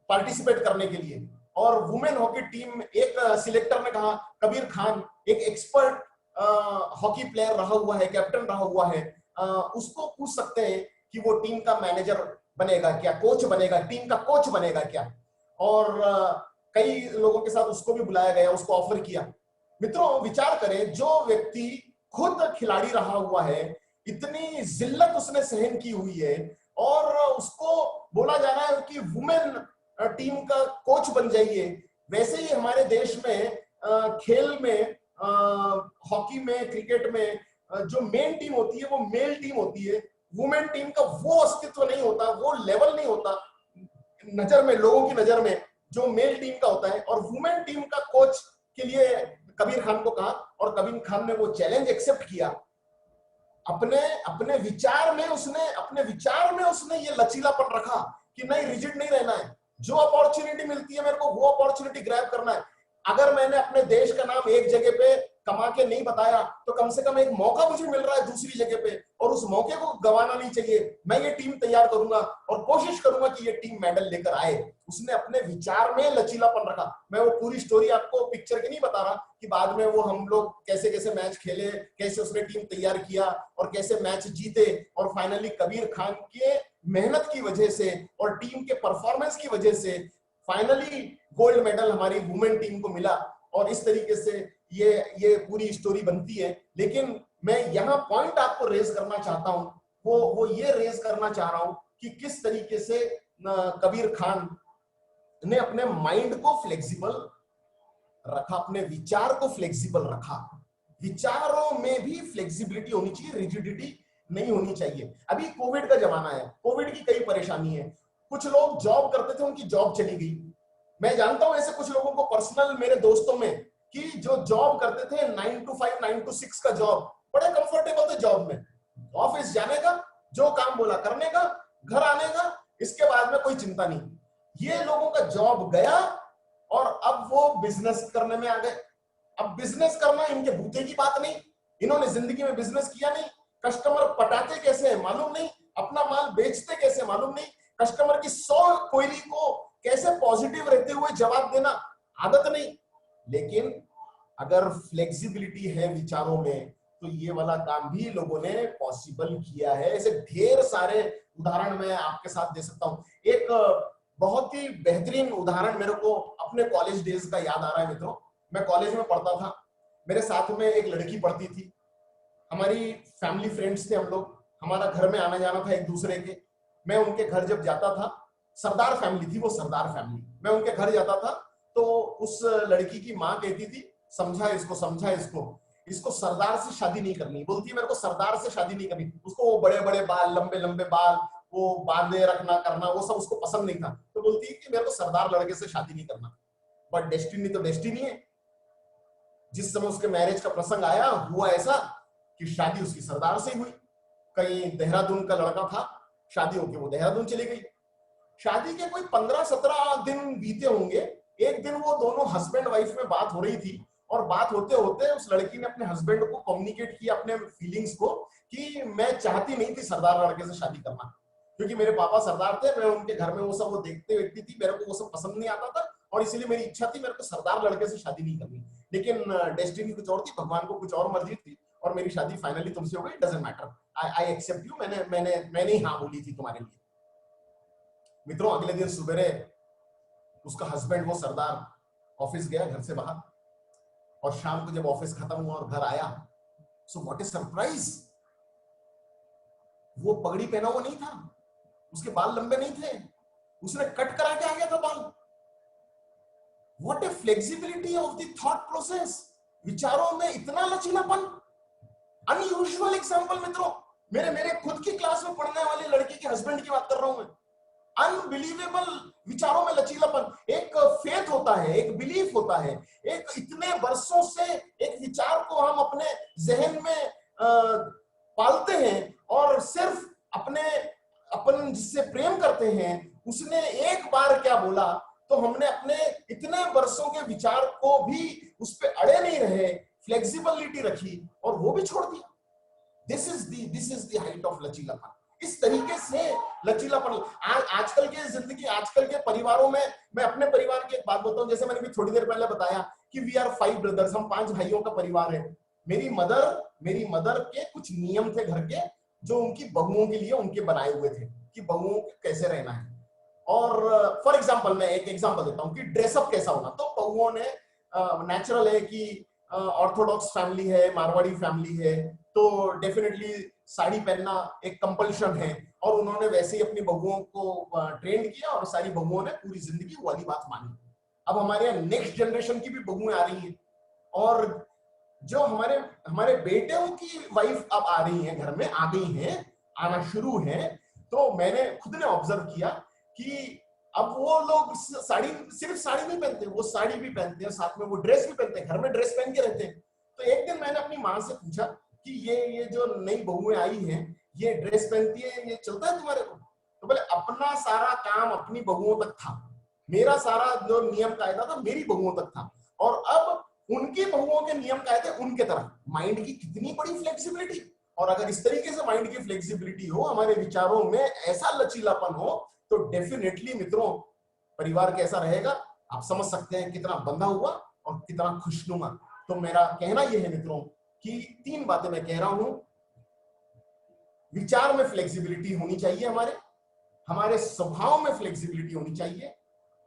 पार्टिसिपेट करने के लिए। और वुमेन हॉकी टीम, एक सिलेक्टर ने कहा कबीर खान एक एक्सपर्ट हॉकी प्लेयर रहा हुआ है, कैप्टन रहा हुआ है, उसको पूछ सकते हैं कि वो टीम का मैनेजर बनेगा क्या, कोच बनेगा, टीम का कोच बनेगा क्या। और कई लोगों के साथ उसको भी बुलाया गया, उसको ऑफर किया। मित्रों, विचार करें, जो व्यक्ति खुद खिलाड़ी रहा हुआ है, इतनी जिल्लत उसने सहन की हुई है और उसको बोला जा रहा है कि वुमेन टीम का कोच बन जाइए। वैसे ही हमारे देश में खेल में, हॉकी में, क्रिकेट में जो मेन टीम होती है वो मेल टीम होती है, वुमेन टीम का वो अस्तित्व नहीं होता, वो लेवल नहीं होता नजर में, लोगों की नजर में जो मेल टीम का होता है। और वुमेन टीम का कोच के लिए कबीर खान को कहा और कबीर खान ने वो चैलेंज एक्सेप्ट किया। अपने विचार में उसने ये लचीलापन रखा कि नहीं, रिजिड नहीं रहना है, जो अपॉर्चुनिटी मिलती है मेरे को वो अपॉर्चुनिटी ग्रैब करना है। अगर मैंने अपने देश का नाम एक जगह पे कमा के नहीं बताया तो कम से कम एक मौका मुझे मिल रहा है दूसरी जगह पे, और उस मौके को गंवाना नहीं चाहिए। मैं ये टीम तैयार करूंगा और कोशिश करूंगा कि ये टीम मेडल लेकर आए। उसने अपने विचार में लचीलापन रखा। मैं वो पूरी स्टोरी आपको पिक्चर की नहीं बता रहा कि बाद में वो हम लोग कैसे कैसे मैच खेले, कैसे उसने टीम तैयार किया और कैसे मैच जीते, और फाइनली कबीर खान के मेहनत की वजह से और टीम के परफॉर्मेंस की वजह से फाइनली गोल्ड मेडल हमारी वुमेन टीम को मिला और इस तरीके से ये पूरी स्टोरी बनती है। लेकिन मैं यहाँ पॉइंट आपको रेज करना चाहता हूँ, वो ये रेज करना चाह रहा हूं कि किस तरीके से कबीर खान ने अपने माइंड को फ्लेक्सिबल रखा, अपने विचार को फ्लेक्सिबल रखा। विचारों में भी फ्लेक्सिबिलिटी होनी चाहिए, रिजिडिटी नहीं होनी चाहिए। अभी कोविड का जमाना है, कोविड की कई परेशानी है। कुछ लोग जॉब करते थे, उनकी जॉब चली गई। मैं जानता हूं ऐसे कुछ लोगों को पर्सनल, मेरे दोस्तों में, कि जो जॉब करते थे 9 to 5 9 to 6 का जॉब, बड़े कंफर्टेबल थे जॉब में, ऑफिस जाने का, जो काम बोला करने का, घर आने का, इसके बाद में कोई चिंता नहीं। ये लोगों का जॉब गया और अब वो बिजनेस करने में आ गए। अब बिजनेस करना इनके बूते की बात नहीं, इन्होंने जिंदगी में बिजनेस किया नहीं, कस्टमर पटाते कैसे है मालूम नहीं, अपना माल बेचते कैसे मालूम नहीं, कस्टमर की 100 क्वेरी को कैसे पॉजिटिव रहते हुए जवाब देना आदत नहीं। लेकिन अगर फ्लेक्सिबिलिटी है विचारों में तो ये वाला काम भी लोगों ने पॉसिबल किया है। ऐसे ढेर सारे उदाहरण मैं आपके साथ दे सकता हूं। एक बहुत ही बेहतरीन उदाहरण मेरे को अपने कॉलेज डेज का याद आ रहा है मित्रों। मैं कॉलेज में पढ़ता था, मेरे साथ में एक लड़की पढ़ती थी, हमारी फैमिली फ्रेंड्स थे हम लोग, हमारा घर में आना जाना था एक दूसरे के। मैं उनके घर जब जाता था, सरदार फैमिली थी वो, सरदार फैमिली, मैं उनके घर जाता था तो उस लड़की की माँ कहती थी, समझा इसको, इसको सरदार से शादी नहीं करनी। बोलती है मेरे को सरदार से शादी नहीं करनी, उसको वो बड़े बड़े बाल, लंबे लंबे बाल, वो बांधे रखना करना, वो सब उसको पसंद नहीं था। तो बोलती है कि मेरे को सरदार लड़के से शादी नहीं करना। बट डेस्टिनी तो डेस्टिनी है। जिस समय उसके मैरिज का प्रसंग आया, हुआ ऐसा कि शादी उसकी सरदार से हुई। कहीं देहरादून का लड़का था, शादी होके वो देहरादून चली गई। शादी के कोई 15-17 दिन बीते होंगे। एक दिन वो दोनों हस्बैंड वाइफ में बात हो रही थी और बात होते होते उस लड़की ने अपने हस्बैंड को कम्युनिकेट किया अपने फीलिंग्स को कि मैं चाहती नहीं थी सरदार लड़के से शादी करना, क्योंकि मेरे पापा सरदार थे, मैं उनके घर में वो सब वो देखते व्यक्ति थी, मेरे को वो सब पसंद नहीं आता था और इसीलिए मेरी इच्छा थी मेरे को सरदार लड़के से शादी नहीं करनी। लेकिन डेस्टिनी कुछ और थी, भगवान को कुछ और मर्जी थी और मेरी शादी फाइनली तुमसे हो गई। Doesn't matter, I accept you, मैंने ही हाँ बोली थी तुम्हारे लिए। मित्रों, अगले दिन सुबेरे उसका हस्बैंड वो सरदार ऑफिस गया घर से बाहर, और शाम को जब ऑफिस खत्म हुआ और घर आया, सो व्हाट इज सरप्राइज, वो पगड़ी पहना हुआ नहीं था, उसके बाल लंबे नहीं थे, उसने कट करा के आ गया था बाल। What A flexibility of the thought process, विचारों में इतना लचीलापन। अनयूजुअल एग्जांपल मित्रों, मेरे खुद की क्लास में पढ़ने वाली लड़की के हस्बैंड की बात कर रहा हूं मैं। अनबिलीवेबल विचारों में लचीलापन। एक फेथ होता है, एक बिलीफ होता है, एक इतने वर्षों से एक विचार को हम अपने जहन में पालते हैं और सिर्फ अपन जिससे प्रेम करते हैं उसने एक बार क्या बोला तो हमने अपने इतने वर्षों के विचार को भी उस पे अड़े नहीं रहे, फ्लेक्सिबिलिटी रखी और वो भी छोड़ दिया। This is the height of लचीलापन। इस तरीके से लचीलापन आजकल के जिंदगी, आजकल के परिवारों में, मैं अपने परिवार की एक बात बताऊं, जैसे मैंने भी थोड़ी देर पहले बताया कि वी आर 5 ब्रदर्स, हम 5 भाइयों का परिवार है। मेरी मदर के कुछ नियम थे घर के जो उनकी बहुओं के लिए उनके बनाए हुए थे कि बहुओं को कैसे रहना है। और फॉर एग्जांपल मैं एक एग्जांपल देता हूं कि ड्रेसअप कैसा होना। तो बहुओं ने नेचुरल है कि ऑर्थोडॉक्स फैमिली है, मारवाड़ी फैमिली है, तो डेफिनेटली साड़ी पहनना एक कंपल्शन है और उन्होंने वैसे ही अपनी बहुओं को ट्रेंड किया और सारी बहुओं ने पूरी जिंदगी वो वाली बात मानी। अब हमारे यहाँ नेक्स्ट जनरेशन की भी बहुएं आ रही हैं और जो हमारे बेटे की वाइफ अब आ रही हैं, घर में आ गई हैं, आना शुरू है। तो मैंने खुद ने ऑब्जर्व किया कि अब वो लोग सिर्फ साड़ी नहीं पहनते, वो साड़ी भी पहनते हैं, साथ में वो ड्रेस भी पहनते हैं, घर में ड्रेस पहन के रहते हैं। तो एक दिन मैंने अपनी माँ से पूछा कि ये जो नई बहुएं आई हैं, ये ड्रेस पहनती है, ये चलता है तुम्हारे को? तो बोले अपना सारा काम अपनी बहुओं तक था, मेरा सारा जो नियम कायदा था मेरी बहुओं तक था, और अब उनकी बहुओं के नियम कायदे उनके तरफ। माइंड की कितनी बड़ी फ्लेक्सिबिलिटी। और अगर इस तरीके से माइंड की फ्लेक्सिबिलिटी हो, हमारे विचारों में ऐसा लचीलापन हो, तो डेफिनेटली मित्रों परिवार कैसा रहेगा आप समझ सकते हैं, कितना बंधा हुआ और कितना खुशनुमा। तो मेरा कहना यह है मित्रों कि 3 बातें मैं कह रहा हूं। विचार में फ्लेक्सिबिलिटी होनी चाहिए, हमारे स्वभाव में फ्लेक्सिबिलिटी होनी चाहिए,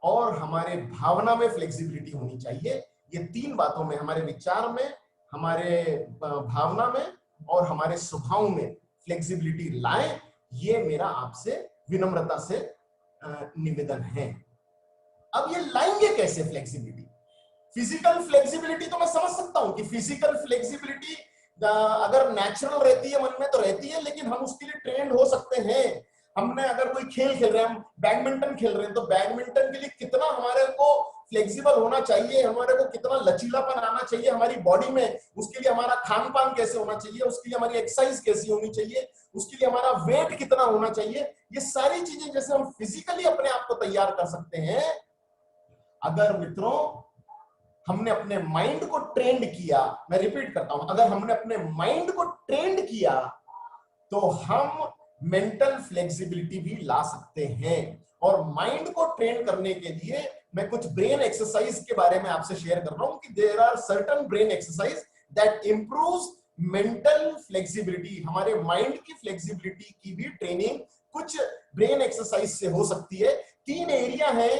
और हमारे भावना में फ्लेक्सिबिलिटी होनी चाहिए। ये तीन बातों में, हमारे विचार में, हमारे भावना में और हमारे स्वभाव में फ्लेक्सिबिलिटी लाएं। ये मेरा आपसे विनम्रता से निवेदन है। अब ये लाएंगे कैसे फ्लेक्सिबिलिटी? फिजिकल फ्लेक्सिबिलिटी तो मैं समझ सकता हूं कि फिजिकल फ्लेक्सिबिलिटी अगर नेचुरल रहती है मन में तो रहती है, लेकिन हम उसके लिए ट्रेंड हो सकते हैं। हमने अगर कोई खेल खेल रहे हैं, हम बैडमिंटन खेल रहे हैं, तो बैडमिंटन के लिए कितना हमारे को फ्लेक्सिबल होना चाहिए, हमारे को कितना लचीलापन आना चाहिए हमारी बॉडी में, उसके लिए हमारा खान पान कैसे होना चाहिए, उसके लिए हमारी एक्सरसाइज कैसी होनी चाहिए, उसके लिए हमारा वेट कितना होना चाहिए, ये सारी चीजें जैसे हम फिजिकली अपने आप को तैयार कर सकते हैं, अगर मित्रों हमने अपने माइंड को ट्रेंड किया, मैं रिपीट करता हूं, अगर हमने अपने माइंड को ट्रेंड किया तो हम मेंटल फ्लेक्सिबिलिटी भी ला सकते हैं। और माइंड को ट्रेन करने के लिए मैं कुछ ब्रेन एक्सरसाइज के बारे में आपसे शेयर कर रहा हूं कि there are certain brain exercise that improves mental flexibility. हमारे माइंड की फ्लेक्सिबिलिटी की भी ट्रेनिंग कुछ ब्रेन एक्सरसाइज से हो सकती है। तीन एरिया है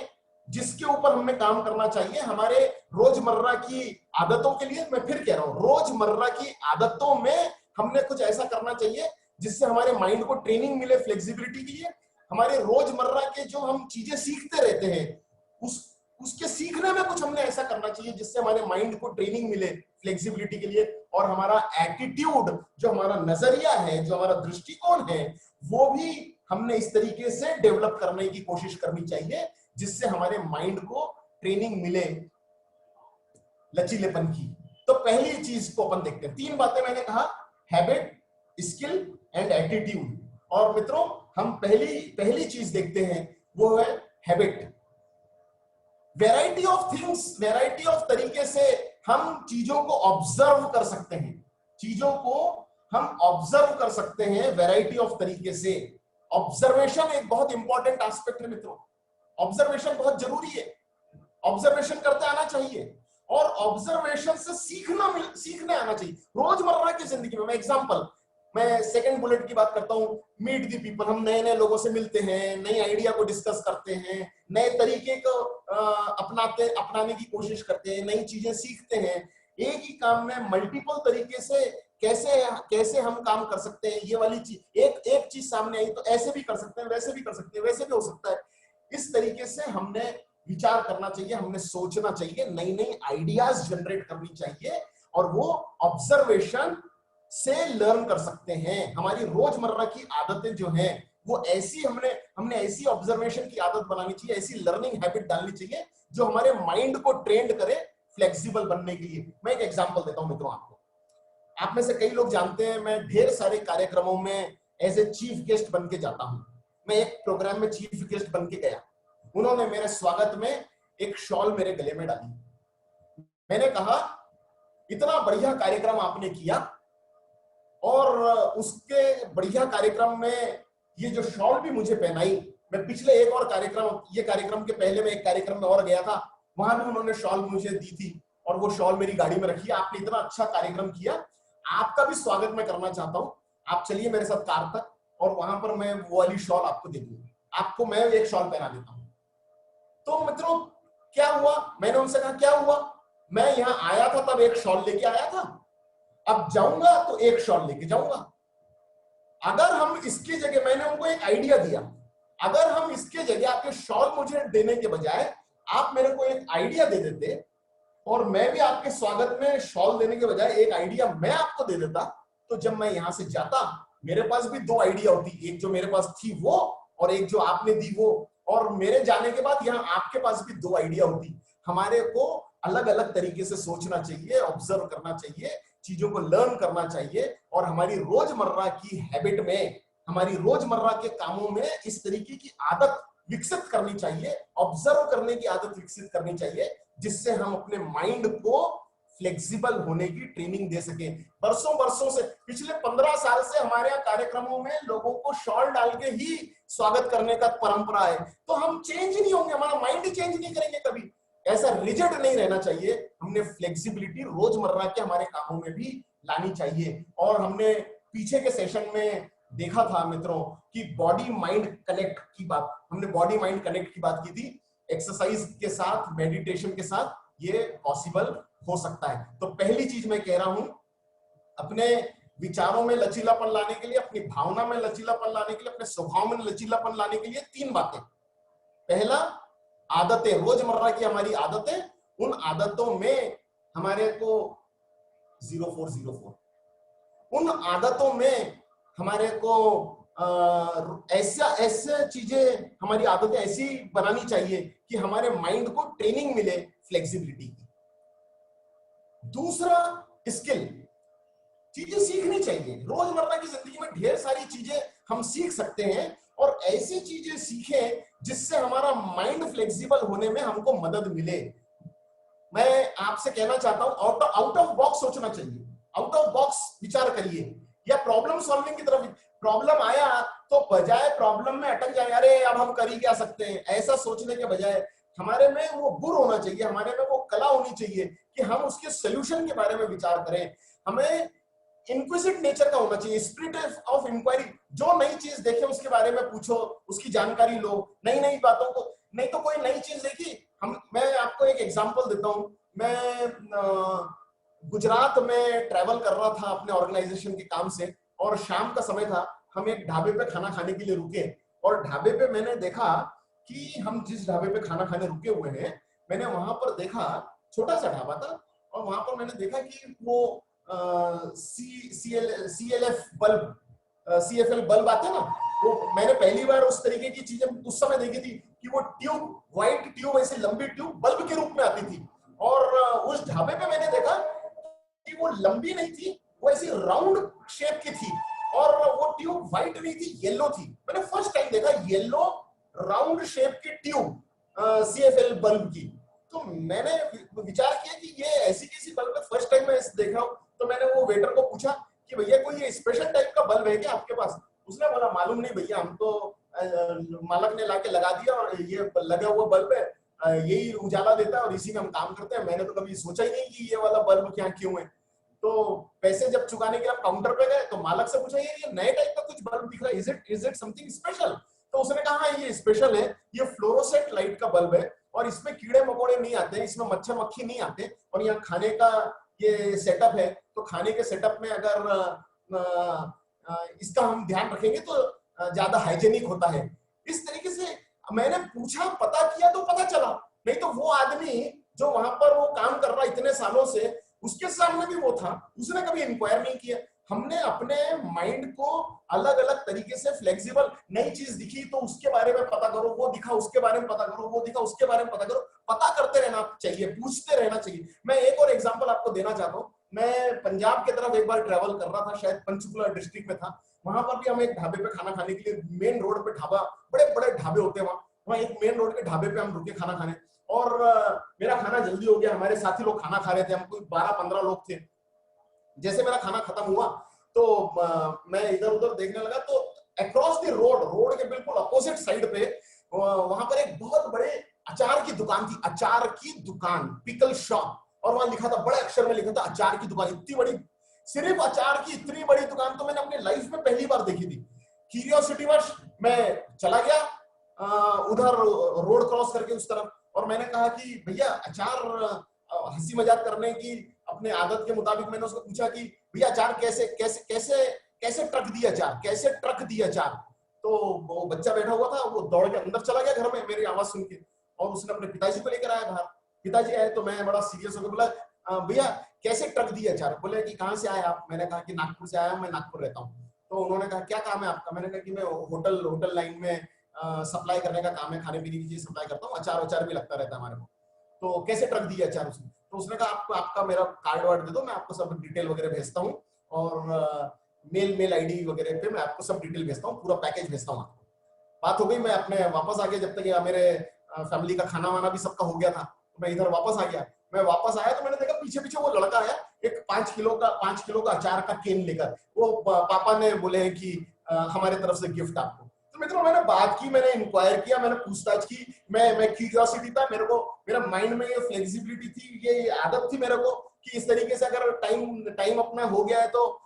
जिसके ऊपर हमें काम करना चाहिए हमारे रोजमर्रा की आदतों के लिए। मैं फिर कह रहा हूं, रोजमर्रा की आदतों में हमने कुछ ऐसा करना चाहिए जिससे हमारे माइंड को ट्रेनिंग मिले फ्लेक्सिबिलिटी के लिए। हमारे रोजमर्रा के जो हम चीजें सीखते रहते हैं उसके सीखने में कुछ हमने ऐसा करना चाहिए जिससे हमारे माइंड को ट्रेनिंग मिले फ्लेक्सिबिलिटी के लिए। और हमारा एटीट्यूड, जो हमारा नजरिया है, जो हमारा दृष्टिकोण है, वो भी हमने इस तरीके से डेवलप करने की कोशिश करनी चाहिए जिससे हमारे माइंड को ट्रेनिंग मिले लचीलेपन की। तो पहली चीज को अपन देखते हैं, तीन बातें मैंने कहा, हैबिट, स्किल एंड एटीट्यूड। और मित्रों हम पहली चीज देखते हैं, वो है habit. Variety of things, variety of तरीके से हम चीजों को ऑब्जर्व कर सकते हैं, चीजों को हम ऑब्जर्व कर सकते हैं वैरायटी ऑफ तरीके से। ऑब्जर्वेशन एक बहुत इंपॉर्टेंट एस्पेक्ट है मित्रों, ऑब्जर्वेशन बहुत जरूरी है, ऑब्जर्वेशन करते आना चाहिए और ऑब्जर्वेशन से सीखने आना चाहिए रोजमर्रा की जिंदगी में। मैं एग्जांपल, मैं सेकंड बुलेट की बात करता हूं, मीट दी पीपल। हम नए नए लोगों से मिलते हैं, नई आइडिया को डिस्कस करते हैं, नए तरीके को अपनाने की कोशिश करते हैं, नई चीजें सीखते हैं। एक ही काम में मल्टीपल तरीके से कैसे हम काम कर सकते हैं, ये वाली चीज, एक चीज सामने आई तो ऐसे भी कर सकते हैं, वैसे भी कर सकते हैं, वैसे भी हो सकता है। इस तरीके से हमने विचार करना चाहिए, हमने सोचना चाहिए, नई नई आइडियाज जनरेट करनी चाहिए और वो ऑब्जर्वेशन से लर्न कर सकते हैं। हमारी रोजमर्रा की आदतें जो हैं वो ऐसी हमने ऐसी ऑब्जर्वेशन की आदत बनानी चाहिए, ऐसी लर्निंग हैबिट डालनी चाहिए जो हमारे माइंड को ट्रेंड करे फ्लेक्सिबल बनने के लिए। मैं एक एग्जांपल देता हूं मित्रों आपको। आप में से कई लोग जानते हैं मैं ढेर सारे कार्यक्रमों में एज ए चीफ गेस्ट बन के जाता हूं। मैं एक प्रोग्राम में चीफ गेस्ट बन के गया, उन्होंने मेरे स्वागत में एक शॉल मेरे गले में डाली। मैंने कहा इतना बढ़िया कार्यक्रम आपने किया और उसके बढ़िया कार्यक्रम में ये जो शॉल भी मुझे पहनाई। मैं पिछले एक और कार्यक्रम, ये कार्यक्रम के पहले मैं एक कार्यक्रम में और गया था, वहां भी उन्होंने शॉल मुझे दी थी और वो शॉल मेरी गाड़ी में रखी है। आपने इतना अच्छा कार्यक्रम किया, आपका भी स्वागत मैं करना चाहता हूं, आप चलिए मेरे साथ कार तक और वहां पर मैं वो वाली शॉल आपको दे दूंगा, आपको मैं एक शॉल पहना देता हूं। तो मित्रों क्या हुआ, मैंने उनसे कहा क्या हुआ, मैं यहां आया था तब एक शॉल लेके आया था, अब जाऊंगा तो एक शॉल लेके जाऊंगा। अगर हम इसकी जगह, मैंने उनको एक आइडिया दिया, अगर हम इसके जगह आपके शॉल मुझे देने के बजाय आप मेरे को एक आइडिया दे देते और मैं भी आपके स्वागत में शॉल देने के बजाय एक आइडिया मैं आपको दे देता, तो जब मैं यहां से जाता मेरे पास भी दो आइडिया होती, एक जो मेरे पास थी वो और एक जो आपने दी वो, और मेरे जाने के बाद यहाँ आपके पास भी दो आइडिया होती। हमारे को अलग अलग तरीके से सोचना चाहिए, ऑब्जर्व करना चाहिए, चीजों को लर्न करना चाहिए और हमारी रोजमर्रा की हैबिट में, हमारी रोजमर्रा के कामों में इस तरीके की आदत विकसित करनी चाहिए, ऑब्जर्व करने की आदत विकसित करनी चाहिए जिससे हम अपने माइंड को फ्लेक्सिबल होने की ट्रेनिंग दे सके। बरसों से, पिछले 15 साल से हमारे यहाँ कार्यक्रमों में लोगों को शॉल डाल के ही स्वागत करने का परंपरा है। तो हम चेंज नहीं होंगे, हमारा माइंड चेंज नहीं करेंगे कभी, ऐसा रिजिड नहीं रहना चाहिए। हमने फ्लेक्सिबिलिटी रोजमर्रा के हमारे कामों में भी लानी चाहिए। और हमने पीछे के सेशन में देखा था मित्रों कि बॉडी माइंड कनेक्ट की बात, हमने बॉडी माइंड कनेक्ट की बात की थी एक्सरसाइज के साथ, मेडिटेशन के साथ ये पॉसिबल हो सकता है। तो पहली चीज मैं कह रहा हूं, अपने विचारों में लचीलापन लाने के लिए, अपनी भावना में लचीलापन लाने के लिए, अपने स्वभाव में लचीलापन लाने के लिए 3 बातें। पहला, आदतें, रोजमर्रा की हमारी आदतें, उन आदतों में हमारे को 0404 उन आदतों में हमारे को ऐसा चीजें, हमारी आदतें ऐसी बनानी चाहिए कि हमारे माइंड को ट्रेनिंग मिले फ्लेक्सिबिलिटी की। दूसरा, स्किल, चीजें सीखनी चाहिए। रोजमर्रा की जिंदगी में ढेर सारी चीजें हम सीख सकते हैं और ऐसी चीजें सीखें जिससे हमारा माइंड फ्लेक्सिबल होने में हमको मदद मिले। मैं आपसे कहना चाहता हूं, आउट ऑफ बॉक्स सोचना चाहिए, आउट ऑफ बॉक्स विचार करिए, या प्रॉब्लम सॉल्विंग की तरफ। प्रॉब्लम आया तो बजाय प्रॉब्लम में अटक जाए, अरे अब हम कर ही क्या सकते हैं, ऐसा सोचने के बजाय हमारे में वो गुण होना चाहिए, हमारे में वो कला होनी चाहिए कि हम उसके सोल्यूशन के बारे में विचार करें। हमें इंक्विजिट नेचर का होना चाहिए, स्पिरिट ऑफ इंक्वायरी। जो नई चीज देखे उसके बारे में पूछो, उसकी जानकारी लो, नई नई बातों को। नहीं तो कोई नई चीज देखी, मैं आपको एक एग्जांपल देता हूं। मैं गुजरात में ट्रैवल कर रहा था अपने ऑर्गेनाइजेशन के काम से, और शाम का समय था। हम एक ढाबे पे खाना खाने के लिए रुके, और ढाबे पे मैंने देखा कि हम जिस ढाबे पे खाना खाने रुके हुए हैं, मैंने वहां पर देखा, छोटा सा ढाबा था, और वहां पर मैंने देखा कि वो CLF बल्ब, CFL बल्ब आते हैं ना, वो मैंने पहली बार उस तरीके की चीजें उस समय देखी थी कि वो ट्यूब, व्हाइट ट्यूब, ऐसी लंबी ट्यूब बल्ब के रूप में आती थी। और उस ढाबे पे मैंने देखा कि वो लंबी नहीं थी, वो ऐसी राउंड शेप की थी, और वो ट्यूब व्हाइट नहीं थी, येलो थी। मैंने फर्स्ट टाइम देखा येलो राउंड शेप की ट्यूब CFL बल्ब की। तो मैंने विचार किया कि ये ऐसी कैसी बल्ब है, फर्स्ट टाइम मैं देख रहा हूँ। तो मैंने वो वेटर को पूछा कि भैया कोई ये स्पेशल टाइप का बल्ब है क्या आपके पास? उसने बोला मालूम नहीं भैया, हम तो मालक ने लाके लगा दिया और ये लगा हुआ बल्ब है, यही उजाला देता है और इसी में हम काम करते हैं। मैंने तो कभी सोचा ही नहीं कि ये वाला बल्ब क्या क्यों है। तो पैसे जब चुकाने के लिए काउंटर पे गए तो मालक से पूछा ये नए टाइप का कुछ बल्ब दिख रहा है, इज इट समथिंग स्पेशल? तो उसने कहा हाँ ये स्पेशल है, ये फ्लोरोसेंट लाइट का बल्ब है, और इसमें कीड़े मकोड़े नहीं आते, इसमें मच्छर मक्खी नहीं आते, और यहाँ खाने का ये सेटअप है। तो खाने के सेटअप में अगर इसका हम ध्यान रखेंगे तो ज्यादा हाइजेनिक होता है। इस तरीके से मैंने पूछा, पता किया तो पता चला। नहीं तो वो आदमी जो वहां पर वो काम कर रहा इतने सालों से, उसके सामने भी वो था, उसने कभी इंक्वायर नहीं किया। हमने अपने माइंड को अलग अलग तरीके से फ्लेक्सिबल, नई चीज दिखी तो उसके बारे में पता करो, वो दिखा उसके बारे में पता करो, वो दिखा उसके बारे में पता करो, पता करते रहना चाहिए, पूछते रहना चाहिए। मैं एक और एग्जांपल आपको देना चाहता हूँ। मैं पंजाब की तरफ एक बार ट्रैवल कर रहा था, शायद पंचकुला डिस्ट्रिक्ट में था। वहां पर भी हम एक ढाबे पे खाना खाने के लिए, मेन रोड पे ढाबा, बड़े बड़े ढाबे होते हैं वहां एक मेन रोड के ढाबे पे हम रुके खाना खाने, और मेरा खाना जल्दी हो गया, हमारे साथी लोग खाना खा रहे थे, हम कोई 12-15 लोग थे। जैसे मेरा खाना खत्म हुआ तो मैं इधर उधर देखने लगा, तो अक्रॉस द रोड के बिल्कुल अपोजिट साइड पे वहां पर एक बहुत बड़े अचार की दुकान थी, अचार की दुकान, पिकल शॉप। और वहां लिखा था, बड़े अक्षर में लिखा था अचार की दुकान, इतनी बड़ी, सिर्फ अचार की इतनी बड़ी दुकान तो मैंने अपनी लाइफ में पहली बार देखी थी। क्यूरियोसिटी वश मैं चला गया उधर रोड क्रॉस करके उस तरफ, और मैंने कहा कि भैया अचार, हंसी मजाक करने की अपने आदत के मुताबिक मैंने उसको पूछा कि भैया अचार कैसे कैसे कैसे कैसे ट्रक दिया अचार, कैसे ट्रक दिया अचार? तो वो बच्चा बैठा हुआ था, वो दौड़ के अंदर चला गया घर में मेरी आवाज सुन के, और उसने अपने पिताजी को लेकर आया बाहर। पिताजी आए तो मैं बड़ा सीरियस होकर बोला, भैया कैसे ट्रक दिया अचार? बोले कि कहाँ से आए आप? मैंने कहा कि नागपुर से आया, मैं नागपुर रहता हूँ। तो उन्होंने कहा क्या काम है आपका? मैंने कहा कि मैं होटल लाइन में सप्लाई करने का काम है, खाने पीने की चीज सप्लाई करता हूँ, अचार भी लगता रहता है हमारे को। तो कैसे ट्रक दिया अचार उसने? तो उसने कहा आपका मेरा कार्ड वार्ड दे दो, मैं आपको सब डिटेल वगैरह भेजता हूँ, और मेल आईडी वगैरह पे मैं आपको सब डिटेल भेजता हूँ, पूरा पैकेज भेजता हूँ। बात हो गई, मैं अपने वापस आ गया, जब तक मेरे फैमिली का खाना वाना भी सबका हो गया था, तो मैं इधर वापस आ गया। मैं वापस आया तो मैंने देखा पीछे पीछे वो लड़का आया, एक 5 किलो का अचार का केन लेकर। वो पापा ने बोले हैं कि हमारे तरफ से गिफ्ट आपको। तो मित्रों मैंने बात की, मैंने इंक्वायर किया, मैंने पूछताछ की, मैं क्यूरियोसिटी था मेरे को, मेरा माइंड में ये फ्लेक्सिबिलिटी थी, ये आदत थी मेरे को कि इस तरीके से अगर टाइम अपना हो गया है तो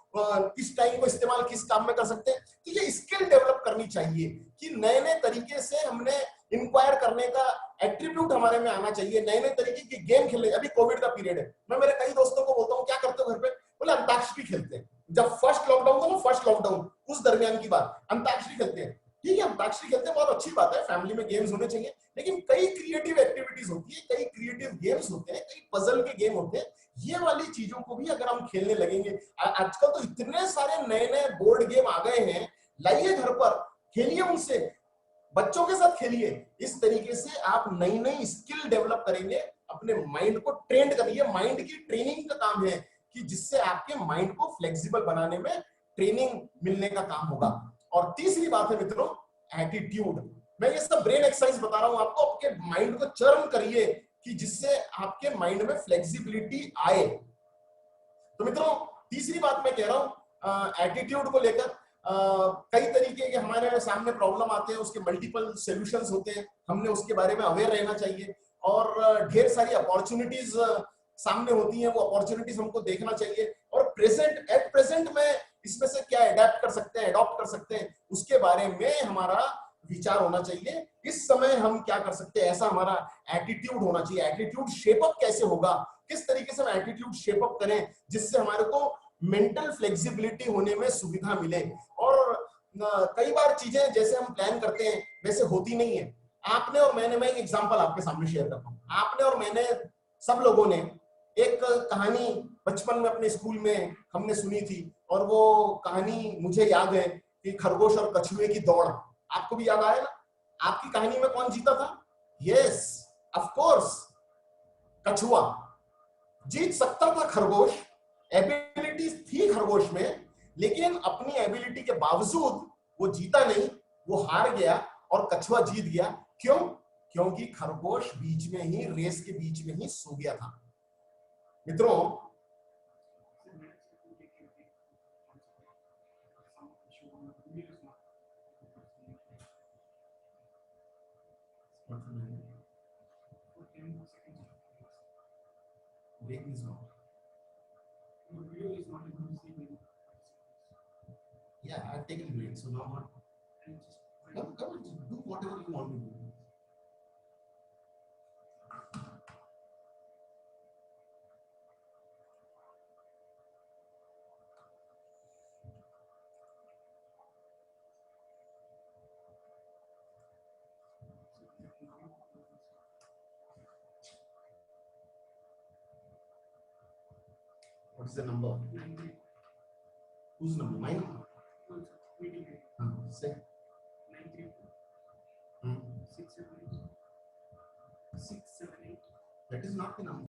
इस टाइम को इस्तेमाल किस काम में कर सकते हैं। तो ये स्किल डेवलप करनी चाहिए कि नए नए तरीके से हमने इंक्वायर करने का एट्रीब्यूट हमारे में आना चाहिए, नए नए तरीके की गेम खेलने। अभी कोविड का पीरियड है, मैं मेरे कई दोस्तों को बोलता हूँ क्या करते हो घर पे, बोले अंताक्षरी खेलते हैं। जब फर्स्ट लॉकडाउन था ना, फर्स्ट लॉकडाउन उस दरमियान की बात, अंताक्षरी खेलते हैं। ठीक है, अंताक्षरी खेलते हैं, बहुत अच्छी बात है, फैमिली में गेम्स होने चाहिए, लेकिन कई क्रिएटिव एक्टिविटीज होती है, कई क्रिएटिव गेम्स होते हैं, कई पजल के गेम होते हैं। ये वाली चीजों को भी अगर हम खेलने लगेंगे, आजकल तो इतने सारे नए नए बोर्ड गेम आ गए हैं, लाइए घर पर खेलिए, उनसे बच्चों के साथ खेलिए। इस तरीके से आप नई नई स्किल डेवलप करेंगे, अपने माइंड को ट्रेंड करिए। माइंड की ट्रेनिंग का काम है कि जिससे आपके माइंड को फ्लेक्सिबल बनाने में ट्रेनिंग मिलने का काम होगा। और तीसरी बात है मित्रों, एटीट्यूड। मैं ये सब ब्रेन एक्सरसाइज बता रहा हूं आपको, आपके माइंड को चर्न करिए कि जिससे आपके माइंड में फ्लेक्सिबिलिटी आए। तो मित्रों, तीसरी बात मैं कह रहा हूं एटीट्यूड को लेकर, कई तरीके के हमारे सामने प्रॉब्लम आते हैं, उसके मल्टीपल सॉल्यूशंस होते हैं, हमने उसके बारे में अवेयर रहना चाहिए। और ढेर सारी अपॉर्चुनिटीज सामने होती हैं, वो अपॉर्चुनिटीज हमको देखना चाहिए। और एट प्रेजेंट में इसमें से क्या अडेप्ट कर सकते हैं, अडॉप्ट कर सकते हैं, उसके बारे में हमारा विचार होना चाहिए। इस समय हम क्या कर सकते हैं, ऐसा हमारा एटीट्यूड होना चाहिए। एटीट्यूड शेपअप कैसे होगा, किस तरीके से हम एटीट्यूड शेपअप करें जिससे हमारे को मेंटल फ्लेक्सिबिलिटी होने में सुविधा मिले। और कई बार चीजें जैसे हम प्लान करते हैं वैसे होती नहीं है। आपने और मैंने, मैं एक एग्जांपल आपके सामने शेयर करता हूं, आपने और मैंने, सब लोगों ने एक कहानी बचपन में अपने स्कूल में हमने सुनी थी, और वो कहानी मुझे याद है कि खरगोश और कछुए की दौड़। आपको भी याद आया ना? आपकी कहानी में कौन जीता था? यस, ऑफ कोर्स, कछुआ जीत सकता था। खरगोश, एबिलिटी थी खरगोश में, लेकिन अपनी एबिलिटी के बावजूद वो जीता नहीं, वो हार गया और कछुआ जीत गया। क्यों? क्योंकि खरगोश बीच में ही, रेस के बीच में ही सो गया था। मित्रों, yeah, I've taken break, so now what? Come, do whatever you want to do. What is the number? Whose number? Mine? Say. 678. That is not the number.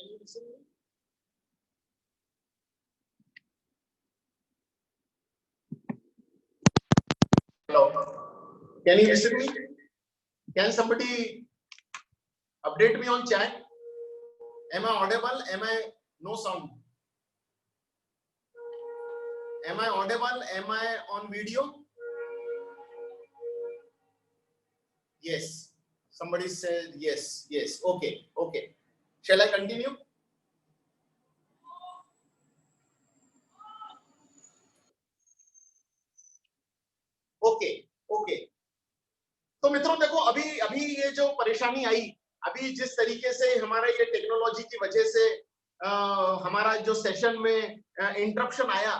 Can you listen me? Hello. Can you listen me? Can somebody update me on chat? Am I audible? Am I no sound? Am I audible? Am I on video? Yes. Somebody said yes. Yes. Okay. Okay. Shall I continue? Okay okay. तो मित्रों देखो, अभी अभी ये जो परेशानी आई, अभी जिस तरीके से हमारा ये टेक्नोलॉजी की वजह से हमारा जो सेशन में इंटरप्शन आया,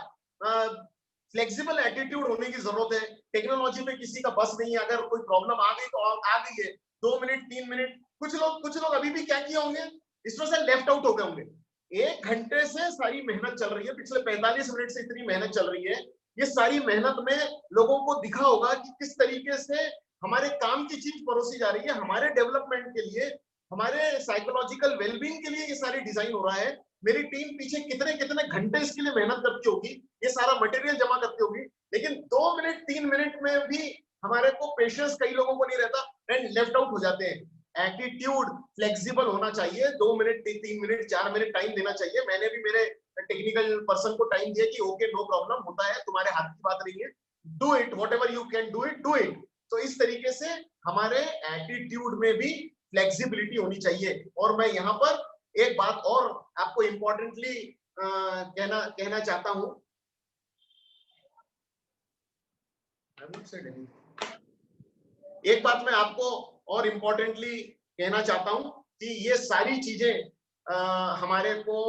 फ्लेक्सिबल एटीट्यूड होने की जरूरत है। टेक्नोलॉजी पे किसी का बस नहीं है, अगर कोई प्रॉब्लम आ गई तो आ गई है, 2 मिनट 3 मिनट। कुछ लोग अभी भी क्या किए होंगे, इसमें से लेफ्ट आउट हो गए होंगे। 1 घंटे से सारी मेहनत चल रही है, पिछले 45 मिनट से इतनी मेहनत चल रही है। ये सारी मेहनत में लोगों को दिखा होगा कि किस तरीके से हमारे काम की चीज परोसी जा रही है, हमारे डेवलपमेंट के लिए, हमारे साइकोलॉजिकल वेलबींग के लिए ये सारी डिजाइन हो रहा है। मेरी टीम पीछे कितने कितने घंटे इसके लिए मेहनत करती होगी, ये सारा मटेरियल जमा करती होगी, लेकिन 2 मिनट 3 मिनट में भी हमारे को पेशेंस कई लोगों को नहीं रहता एंड लेफ्ट आउट हो जाते हैं। एटीट्यूड फ्लेक्सिबल होना चाहिए, 2 मिनट 3 मिनट 4 मिनट टाइम देना चाहिए। मैंने भी मेरे टेक्निकल पर्सन को टाइम दिया कि ओके नो प्रॉब्लम, होता है, तुम्हारे हाथ की बात नहीं है, do it, whatever you can do it, do it. तो इस तरीके से हमारे एटीट्यूड में भी फ्लेक्सिबिलिटी होनी चाहिए। और मैं यहाँ पर एक बात और आपको इंपॉर्टेंटली कहना चाहता हूं। एक बात मैं आपको और इंपॉर्टेंटली कहना चाहता हूं कि ये सारी चीजें हमारे को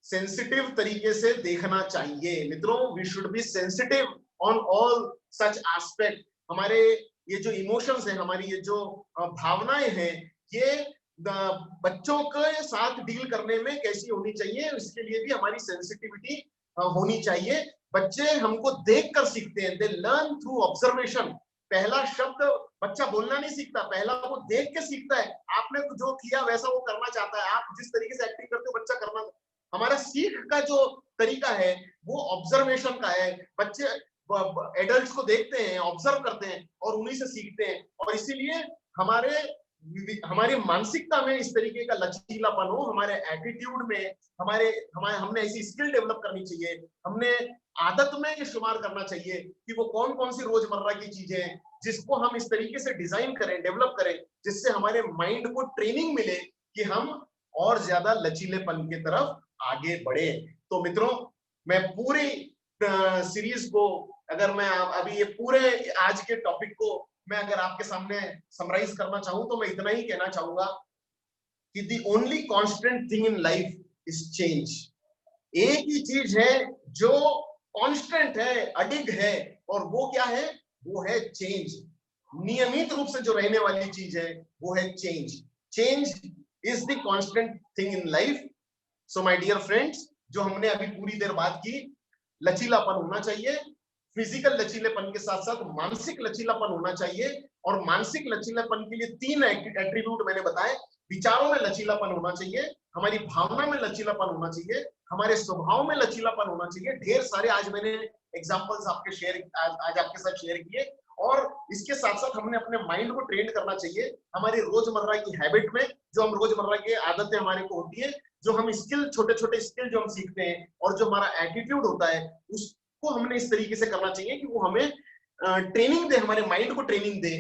सेंसिटिव तरीके से देखना चाहिए। मित्रों, we should be sensitive on all such aspect. हमारे ये जो इमोशंस है, हमारी ये जो भावनाएं हैं, ये बच्चों के साथ डील करने में कैसी होनी चाहिए, इसके लिए भी हमारी सेंसिटिविटी होनी चाहिए। बच्चे हमको देखकर सीखते हैं, दे लर्न थ्रू ऑब्जर्वेशन। पहला शब्द बच्चा बोलना नहीं सीखता, पहला वो देख के सीखता है। आपने जो किया वैसा वो करना चाहता है, आप जिस तरीके से एक्टिंग करते हो बच्चा करना। हमारा सीख का जो तरीका है वो ऑब्जर्वेशन का है। बच्चे एडल्ट्स को देखते हैं, ऑब्जर्व करते हैं और उन्हीं से सीखते हैं। और इसीलिए हमारी मानसिकता में इस तरीके का लचीलापन हो, हमारे एटीट्यूड में हमने ऐसी स्किल डेवलप करनी चाहिए, हमने आदत में ये शुमार करना चाहिए कि वो कौन कौन सी रोजमर्रा की चीजें हैं जिसको हम इस तरीके से डिजाइन करें, डेवलप करें, जिससे हमारे माइंड को ट्रेनिंग मिले कि हम और ज्यादा लचीलेपन की तरफ आगे बढ़े। तो मित्रों, मैं पूरी सीरीज को, अगर मैं अभी ये पूरे आज के टॉपिक को मैं अगर आपके सामने समराइज करना चाहूं तो मैं इतना ही कहना चाहूंगा कि the only constant thing in life is change. एक ही चीज है जो कांस्टेंट है, अडिग है, और वो क्या है? वो है चेंज। नियमित रूप से जो रहने वाली चीज है वो है change. Change is the constant thing in life. So my dear friends, जो हमने अभी पूरी देर बात की, लचीलापन होना चाहिए, फिजिकल लचीलेपन के साथ साथ मानसिक लचीलापन होना चाहिए। और मानसिक लचीलापन के लिए 3 एट्रीब्यूट मैंने बताए। विचारों में लचीलापन होना चाहिए, हमारी भावना में लचीलापन होना चाहिए, हमारे स्वभाव में लचीलापन होना चाहिए। ढेर सारे आज मैंने एग्जांपल्स आज आपके साथ शेयर किए। और इसके साथ साथ हमने अपने माइंड को ट्रेन करना चाहिए हमारी रोजमर्रा की हैबिट में, जो हम रोजमर्रा की आदतें हमारे को होती है, जो हम स्किल, छोटे छोटे स्किल जो हम सीखते हैं, और जो हमारा एटीट्यूड होता है, उसको हमने इस तरीके से करना चाहिए कि वो हमें ट्रेनिंग दे, हमारे माइंड को ट्रेनिंग दे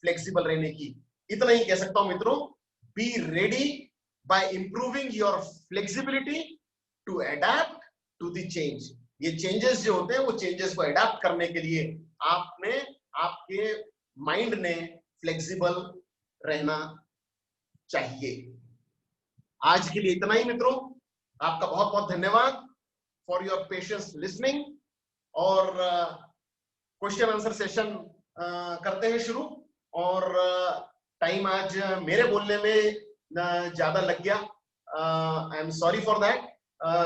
फ्लेक्सिबल रहने की। इतना ही कह सकता हूं मित्रों। Be ready by improving your flexibility to adapt to the change. ये चेंजेस जो होते हैं, वो चेंजेस को अडेप्ट करने के लिए आपके माइंड ने फ्लेक्सिबल रहना चाहिए। आज के लिए इतना ही मित्रों। आपका बहुत बहुत धन्यवाद फॉर योर पेशेंस लिसनिंग। और क्वेश्चन आंसर सेशन करते हैं शुरू। और टाइम आज मेरे बोलने में ज्यादा लग गया, I am sorry for that.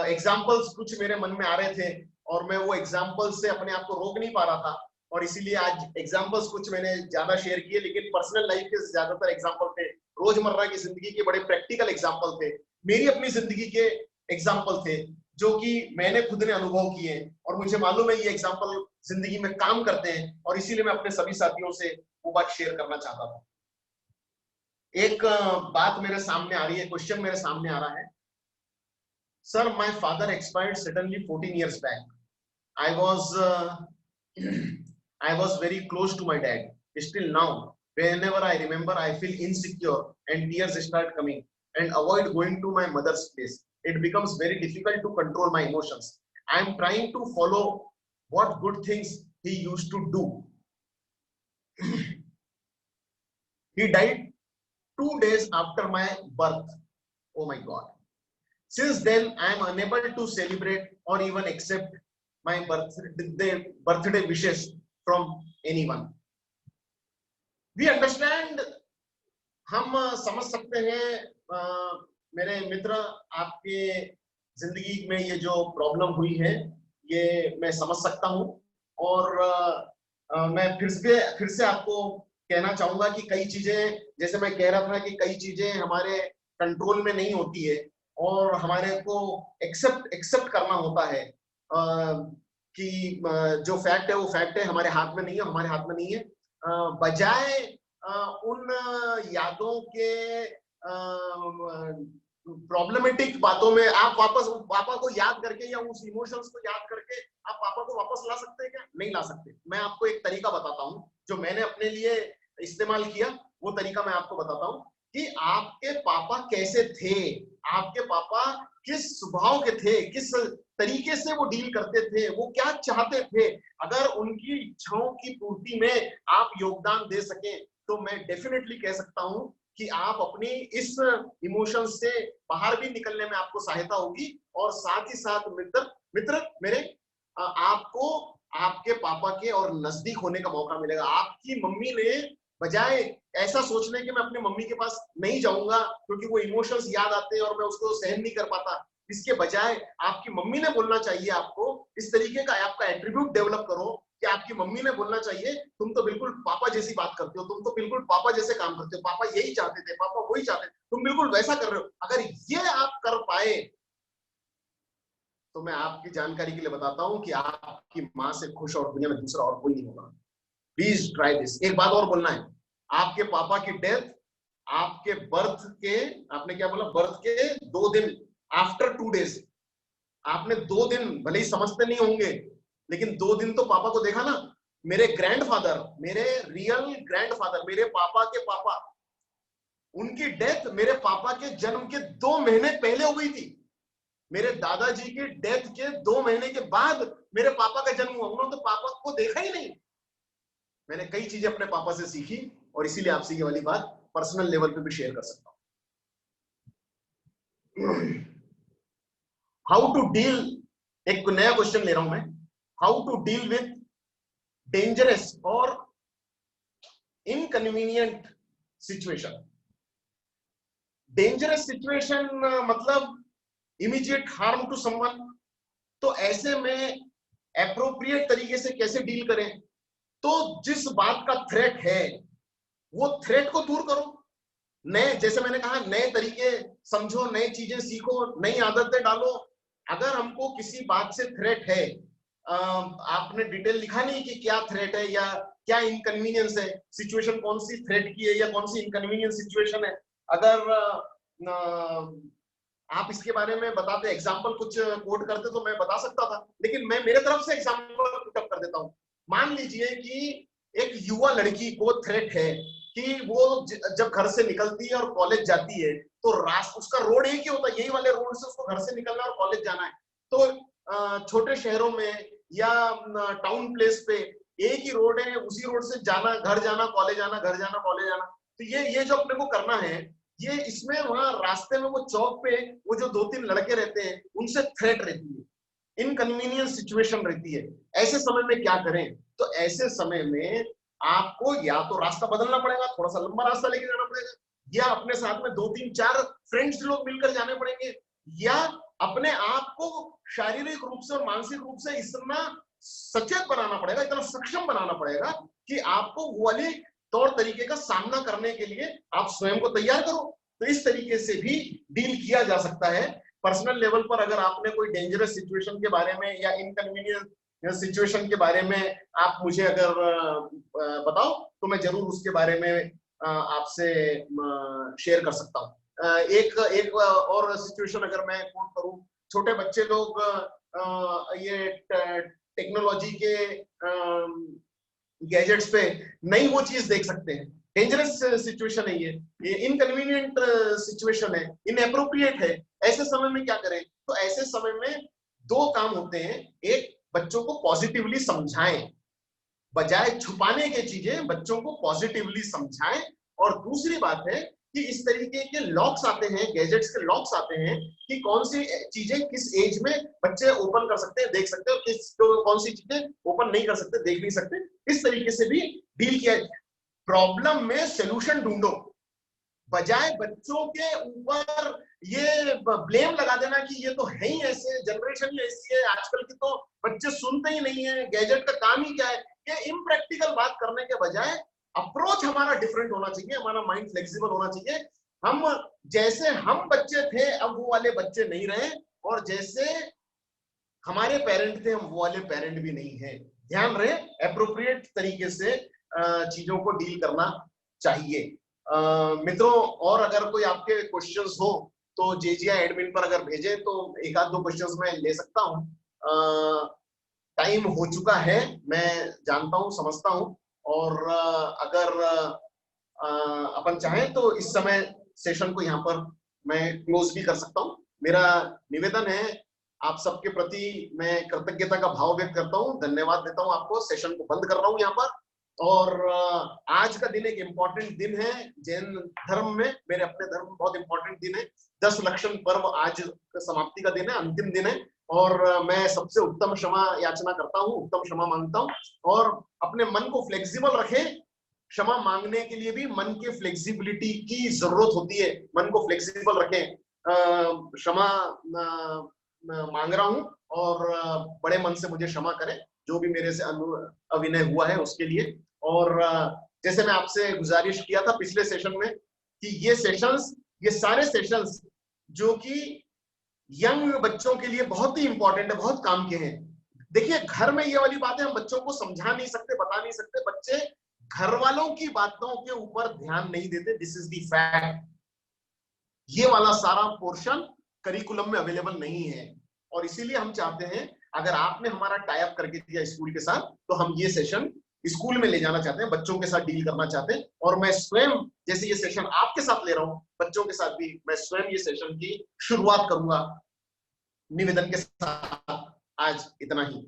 Examples कुछ मेरे मन में आ रहे थे और मैं वो एग्जाम्पल्स से अपने आप को रोक नहीं पा रहा था, और इसीलिए आज एग्जाम्पल्स कुछ मैंने ज्यादा शेयर किए, लेकिन पर्सनल लाइफ के ज्यादातर एग्जाम्पल थे, रोजमर्रा की जिंदगी के बड़े प्रैक्टिकल एग्जाम्पल थे। मेरी अपनी जिंदगी के एग्जाम्पल थे जो कि मैंने खुद ने अनुभव किए, और मुझे मालूम है ये एग्जाम्पल जिंदगी में काम करते हैं, और इसीलिए मैं अपने सभी साथियों से वो बात शेयर करना चाहता था। एक बात मेरे सामने आ रही है, क्वेश्चन मेरे सामने आ रहा है, sir my father expired suddenly 14 years back, I was very close to my dad. Still now, whenever I remember, I feel insecure and tears start coming and avoid going to my mother's place. It becomes very difficult to control my emotions. I am trying to follow what good things he used to do. He died 2 days after my birth. Oh my God. Since then, I am unable to celebrate or even accept my birthday wishes from anyone. We understand, हम समझ सकते हैं मेरे मित्र, आपके जिंदगी में ये जो प्रॉब्लम हुई है ये मैं समझ सकता हूं, और मैं फिर से आपको कहना चाहूंगा कि कई चीजें, जैसे मैं कह रहा था कि कई चीजें हमारे कंट्रोल में नहीं होती है और हमारे को एक्सेप्ट करना होता है कि जो फैक्ट है वो फैक्ट है, हमारे हाथ में नहीं है, हमारे हाथ में नहीं है। बजाय उन यादों के प्रॉब्लमेटिक बातों में आप वापस पापा को याद करके या उस इमोशंस को याद करके आप पापा को वापस ला सकते हैं क्या? नहीं ला सकते। मैं आपको एक तरीका बताता हूं जो मैंने अपने लिए इस्तेमाल किया, वो तरीका मैं आपको बताता हूं कि आपके पापा कैसे थे, आपके पापा किस स्वभाव के थे, किस तरीके से वो डील करते थे, वो क्या चाहते थे। अगर उनकी इच्छाओं की पूर्ति में आप योगदान दे सके तो मैं डेफिनेटली कह सकता हूं कि आप अपनी इस इमोशन से बाहर भी निकलने में आपको सहायता होगी, और साथ ही साथ मित्र मेरे, आपको आपके पापा के और नजदीक होने का मौका मिलेगा। आपकी मम्मी ने बजाय ऐसा सोचने कि मैं अपनी मम्मी के पास नहीं जाऊंगा क्योंकि वो इमोशंस याद आते हैं और मैं उसको सहन नहीं कर पाता, इसके बजाय आपकी मम्मी ने बोलना चाहिए आपको, इस तरीके का आपका एट्रीब्यूट डेवलप करो कि आपकी मम्मी ने बोलना चाहिए, तुम तो बिल्कुल पापा जैसी बात करते हो, तुम तो बिल्कुल पापा जैसे काम करते हो, पापा यही चाहते थे, पापा वही चाहते, तुम बिल्कुल वैसा कर रहे हो। अगर ये आप कर पाए तो मैं आपकी जानकारी के लिए बताता हूं कि आपकी मां से खुश और दुनिया में दूसरा और कोई नहीं होगा। Please try this. एक बात और बोलना है, आपके पापा की डेथ आपके बर्थ के, आपने क्या बोला, बर्थ के 2 दिन आफ्टर 2 days, आपने 2 दिन, भले ही समझते नहीं होंगे लेकिन 2 दिन तो पापा को देखा ना। मेरे ग्रैंडफादर, मेरे रियल ग्रैंडफादर, मेरे पापा के पापा, उनकी डेथ मेरे पापा के जन्म के 2 महीने पहले हो गई थी। मेरे दादाजी की डेथ के 2 महीने के बाद मेरे पापा का जन्म हुआ। उन्होंने तो पापा को देखा ही नहीं। मैंने कई चीजें अपने पापा से सीखी और इसीलिए आपसे ये वाली बात पर्सनल लेवल पे भी शेयर कर सकता हूं। हाउ टू डील, एक नया क्वेश्चन ले रहा हूं मैं, how to deal with dangerous और इनकन्वीनियंट सिचुएशन। डेंजरस सिचुएशन मतलब इमीडिएट हार्म टू समवन, तो ऐसे में एप्रोप्रिएट तरीके से कैसे डील करें? तो जिस बात का थ्रेट है वो थ्रेट को दूर करो। नए, जैसे मैंने कहा, नए तरीके समझो, नई चीजें सीखो, नई आदतें डालो। अगर हमको किसी बात से थ्रेट है, आपने डिटेल लिखा नहीं कि क्या थ्रेट है या क्या इनकन्वीनियंस है, सिचुएशन कौन सी थ्रेट की है या कौन सी इनकन्वीनियंस सिचुएशन है। अगर आप इसके बारे में बताते, एग्जाम्पल कुछ कोट करते तो मैं बता सकता था, लेकिन मैं मेरे तरफ से एग्जाम्पल पुटअप कर देता हूं। मान लीजिए कि एक युवा लड़की को थ्रेट है कि वो जब घर से निकलती है और कॉलेज जाती है तो उसका रोड एक ही होता है, यही वाले रोड से उसको घर से निकलना और कॉलेज जाना है। तो छोटे शहरों में या टाउन प्लेस पे एक ही रोड है, उसी रोड से जाना, घर जाना, कॉलेज आना, घर जाना, कॉलेज आना। तो ये जो अपने को करना है, ये इसमें वहां रास्ते में वो चौक पे वो जो 2-3 लड़के रहते हैं उनसे थ्रेट रहती है, इनकन्वीनियंस सिचुएशन रहती है। ऐसे समय में क्या करें? तो ऐसे समय में आपको या तो रास्ता बदलना पड़ेगा, थोड़ा सा लंबा रास्ता लेके जाना पड़ेगा, या अपने साथ में 2-3-4 फ्रेंड्स लोग मिलकर जाने पड़ेंगे, या अपने आप को शारीरिक रूप से और मानसिक रूप से इतना सचेत बनाना पड़ेगा, इतना सक्षम बनाना पड़ेगा कि आपको वो वाली तौर तरीके का सामना करने के लिए आप स्वयं को तैयार करो। तो इस तरीके से भी डील किया जा सकता है। पर्सनल लेवल पर अगर आपने कोई डेंजरस सिचुएशन के बारे में या इनकन्वीनियंट सिचुएशन के बारे में आप मुझे अगर बताओ तो मैं जरूर उसके बारे में आपसे शेयर कर सकता हूँ। एक और सिचुएशन अगर मैं कोट करूं, छोटे बच्चे लोग ये टेक्नोलॉजी के गैजेट्स पे नई वो चीज देख सकते हैं। डेंजरस सिचुएशन है ये इनकन्वीनियंट सिचुएशन है, इनएप्रोप्रिएट है। ऐसे समय में क्या करें? तो ऐसे समय में दो काम होते हैं। एक, बच्चों को पॉजिटिवली समझाएं, बजाय छुपाने के चीजें बच्चों को पॉजिटिवली समझाएं। और दूसरी बात है कि इस तरीके के लॉक्स आते हैं, गैजेट्स के लॉक्स आते हैं कि कौन सी चीजें किस एज में बच्चे ओपन कर सकते हैं, देख सकते हैं, और कौन सी चीजें ओपन नहीं कर सकते, देख नहीं सकते। इस तरीके से भी डील किया। प्रॉब्लम में सोल्यूशन ढूंढो, बजाय बच्चों के ऊपर ये ब्लेम लगा देना कि ये तो है ही ऐसे, जनरेशन ही ऐसी है, आजकल की तो बच्चे सुनते ही नहीं है, गैजेट का काम ही क्या है। ये इम्प्रैक्टिकल बात करने के बजाय अप्रोच हमारा डिफरेंट होना चाहिए, हमारा माइंड फ्लेक्सिबल होना चाहिए। हम जैसे हम बच्चे थे अब वो वाले बच्चे नहीं रहे, और जैसे हमारे पेरेंट थे हम वो वाले पेरेंट भी नहीं है। ध्यान रहे, एप्रोप्रिएट तरीके से चीजों को डील करना चाहिए। मित्रों, और अगर कोई आपके क्वेश्चंस हो तो जेजीआई एडमिन पर अगर भेजें तो एक आध दो क्वेश्चंस मैं ले सकता हूं। टाइम हो चुका है, मैं जानता हूं, समझता हूं, और अगर अपन चाहें तो इस समय सेशन को यहाँ पर मैं क्लोज भी कर सकता हूं। मेरा निवेदन है आप सबके प्रति, मैं कृतज्ञता का भाव व्यक्त करता हूं, धन्यवाद देता हूं आपको। सेशन को बंद कर रहा हूं यहाँ पर। और आज का दिन एक इम्पोर्टेंट दिन है जैन धर्म में, मेरे अपने धर्म में बहुत इंपॉर्टेंट दिन है। 10 लक्षण पर्व आज समाप्ति का दिन है, अंतिम दिन है, और मैं सबसे उत्तम क्षमा याचना करता हूँ, उत्तम क्षमा मांगता हूँ। और अपने मन को फ्लेक्सिबल रखें। क्षमा मांगने के लिए भी मन के फ्लेक्सिबिलिटी की जरूरत होती है, मन को फ्लेक्सिबल रखें। क्षमा मांग रहा हूं, और बड़े मन से मुझे क्षमा करें जो भी मेरे से अविनय हुआ है उसके लिए। और जैसे मैं आपसे गुजारिश किया था पिछले सेशन में कि ये सारे सेशंस जो कि यंग बच्चों के लिए बहुत ही इंपॉर्टेंट है, बहुत काम के हैं। देखिए, घर में ये वाली बातें हम बच्चों को समझा नहीं सकते, बता नहीं सकते। बच्चे घर वालों की बातों के ऊपर ध्यान नहीं देते, दिस इज द फैक्ट। ये वाला सारा पोर्शन करिकुलम में अवेलेबल नहीं है, और इसीलिए हम चाहते हैं अगर आपने हमारा टाई अप करके दिया स्कूल के साथ, तो हम ये सेशन स्कूल में ले जाना चाहते हैं, बच्चों के साथ डील करना चाहते हैं। और मैं स्वयं जैसे ये सेशन आपके साथ ले रहा हूं, बच्चों के साथ भी मैं स्वयं ये सेशन की शुरुआत करूंगा। निवेदन के साथ आज इतना ही।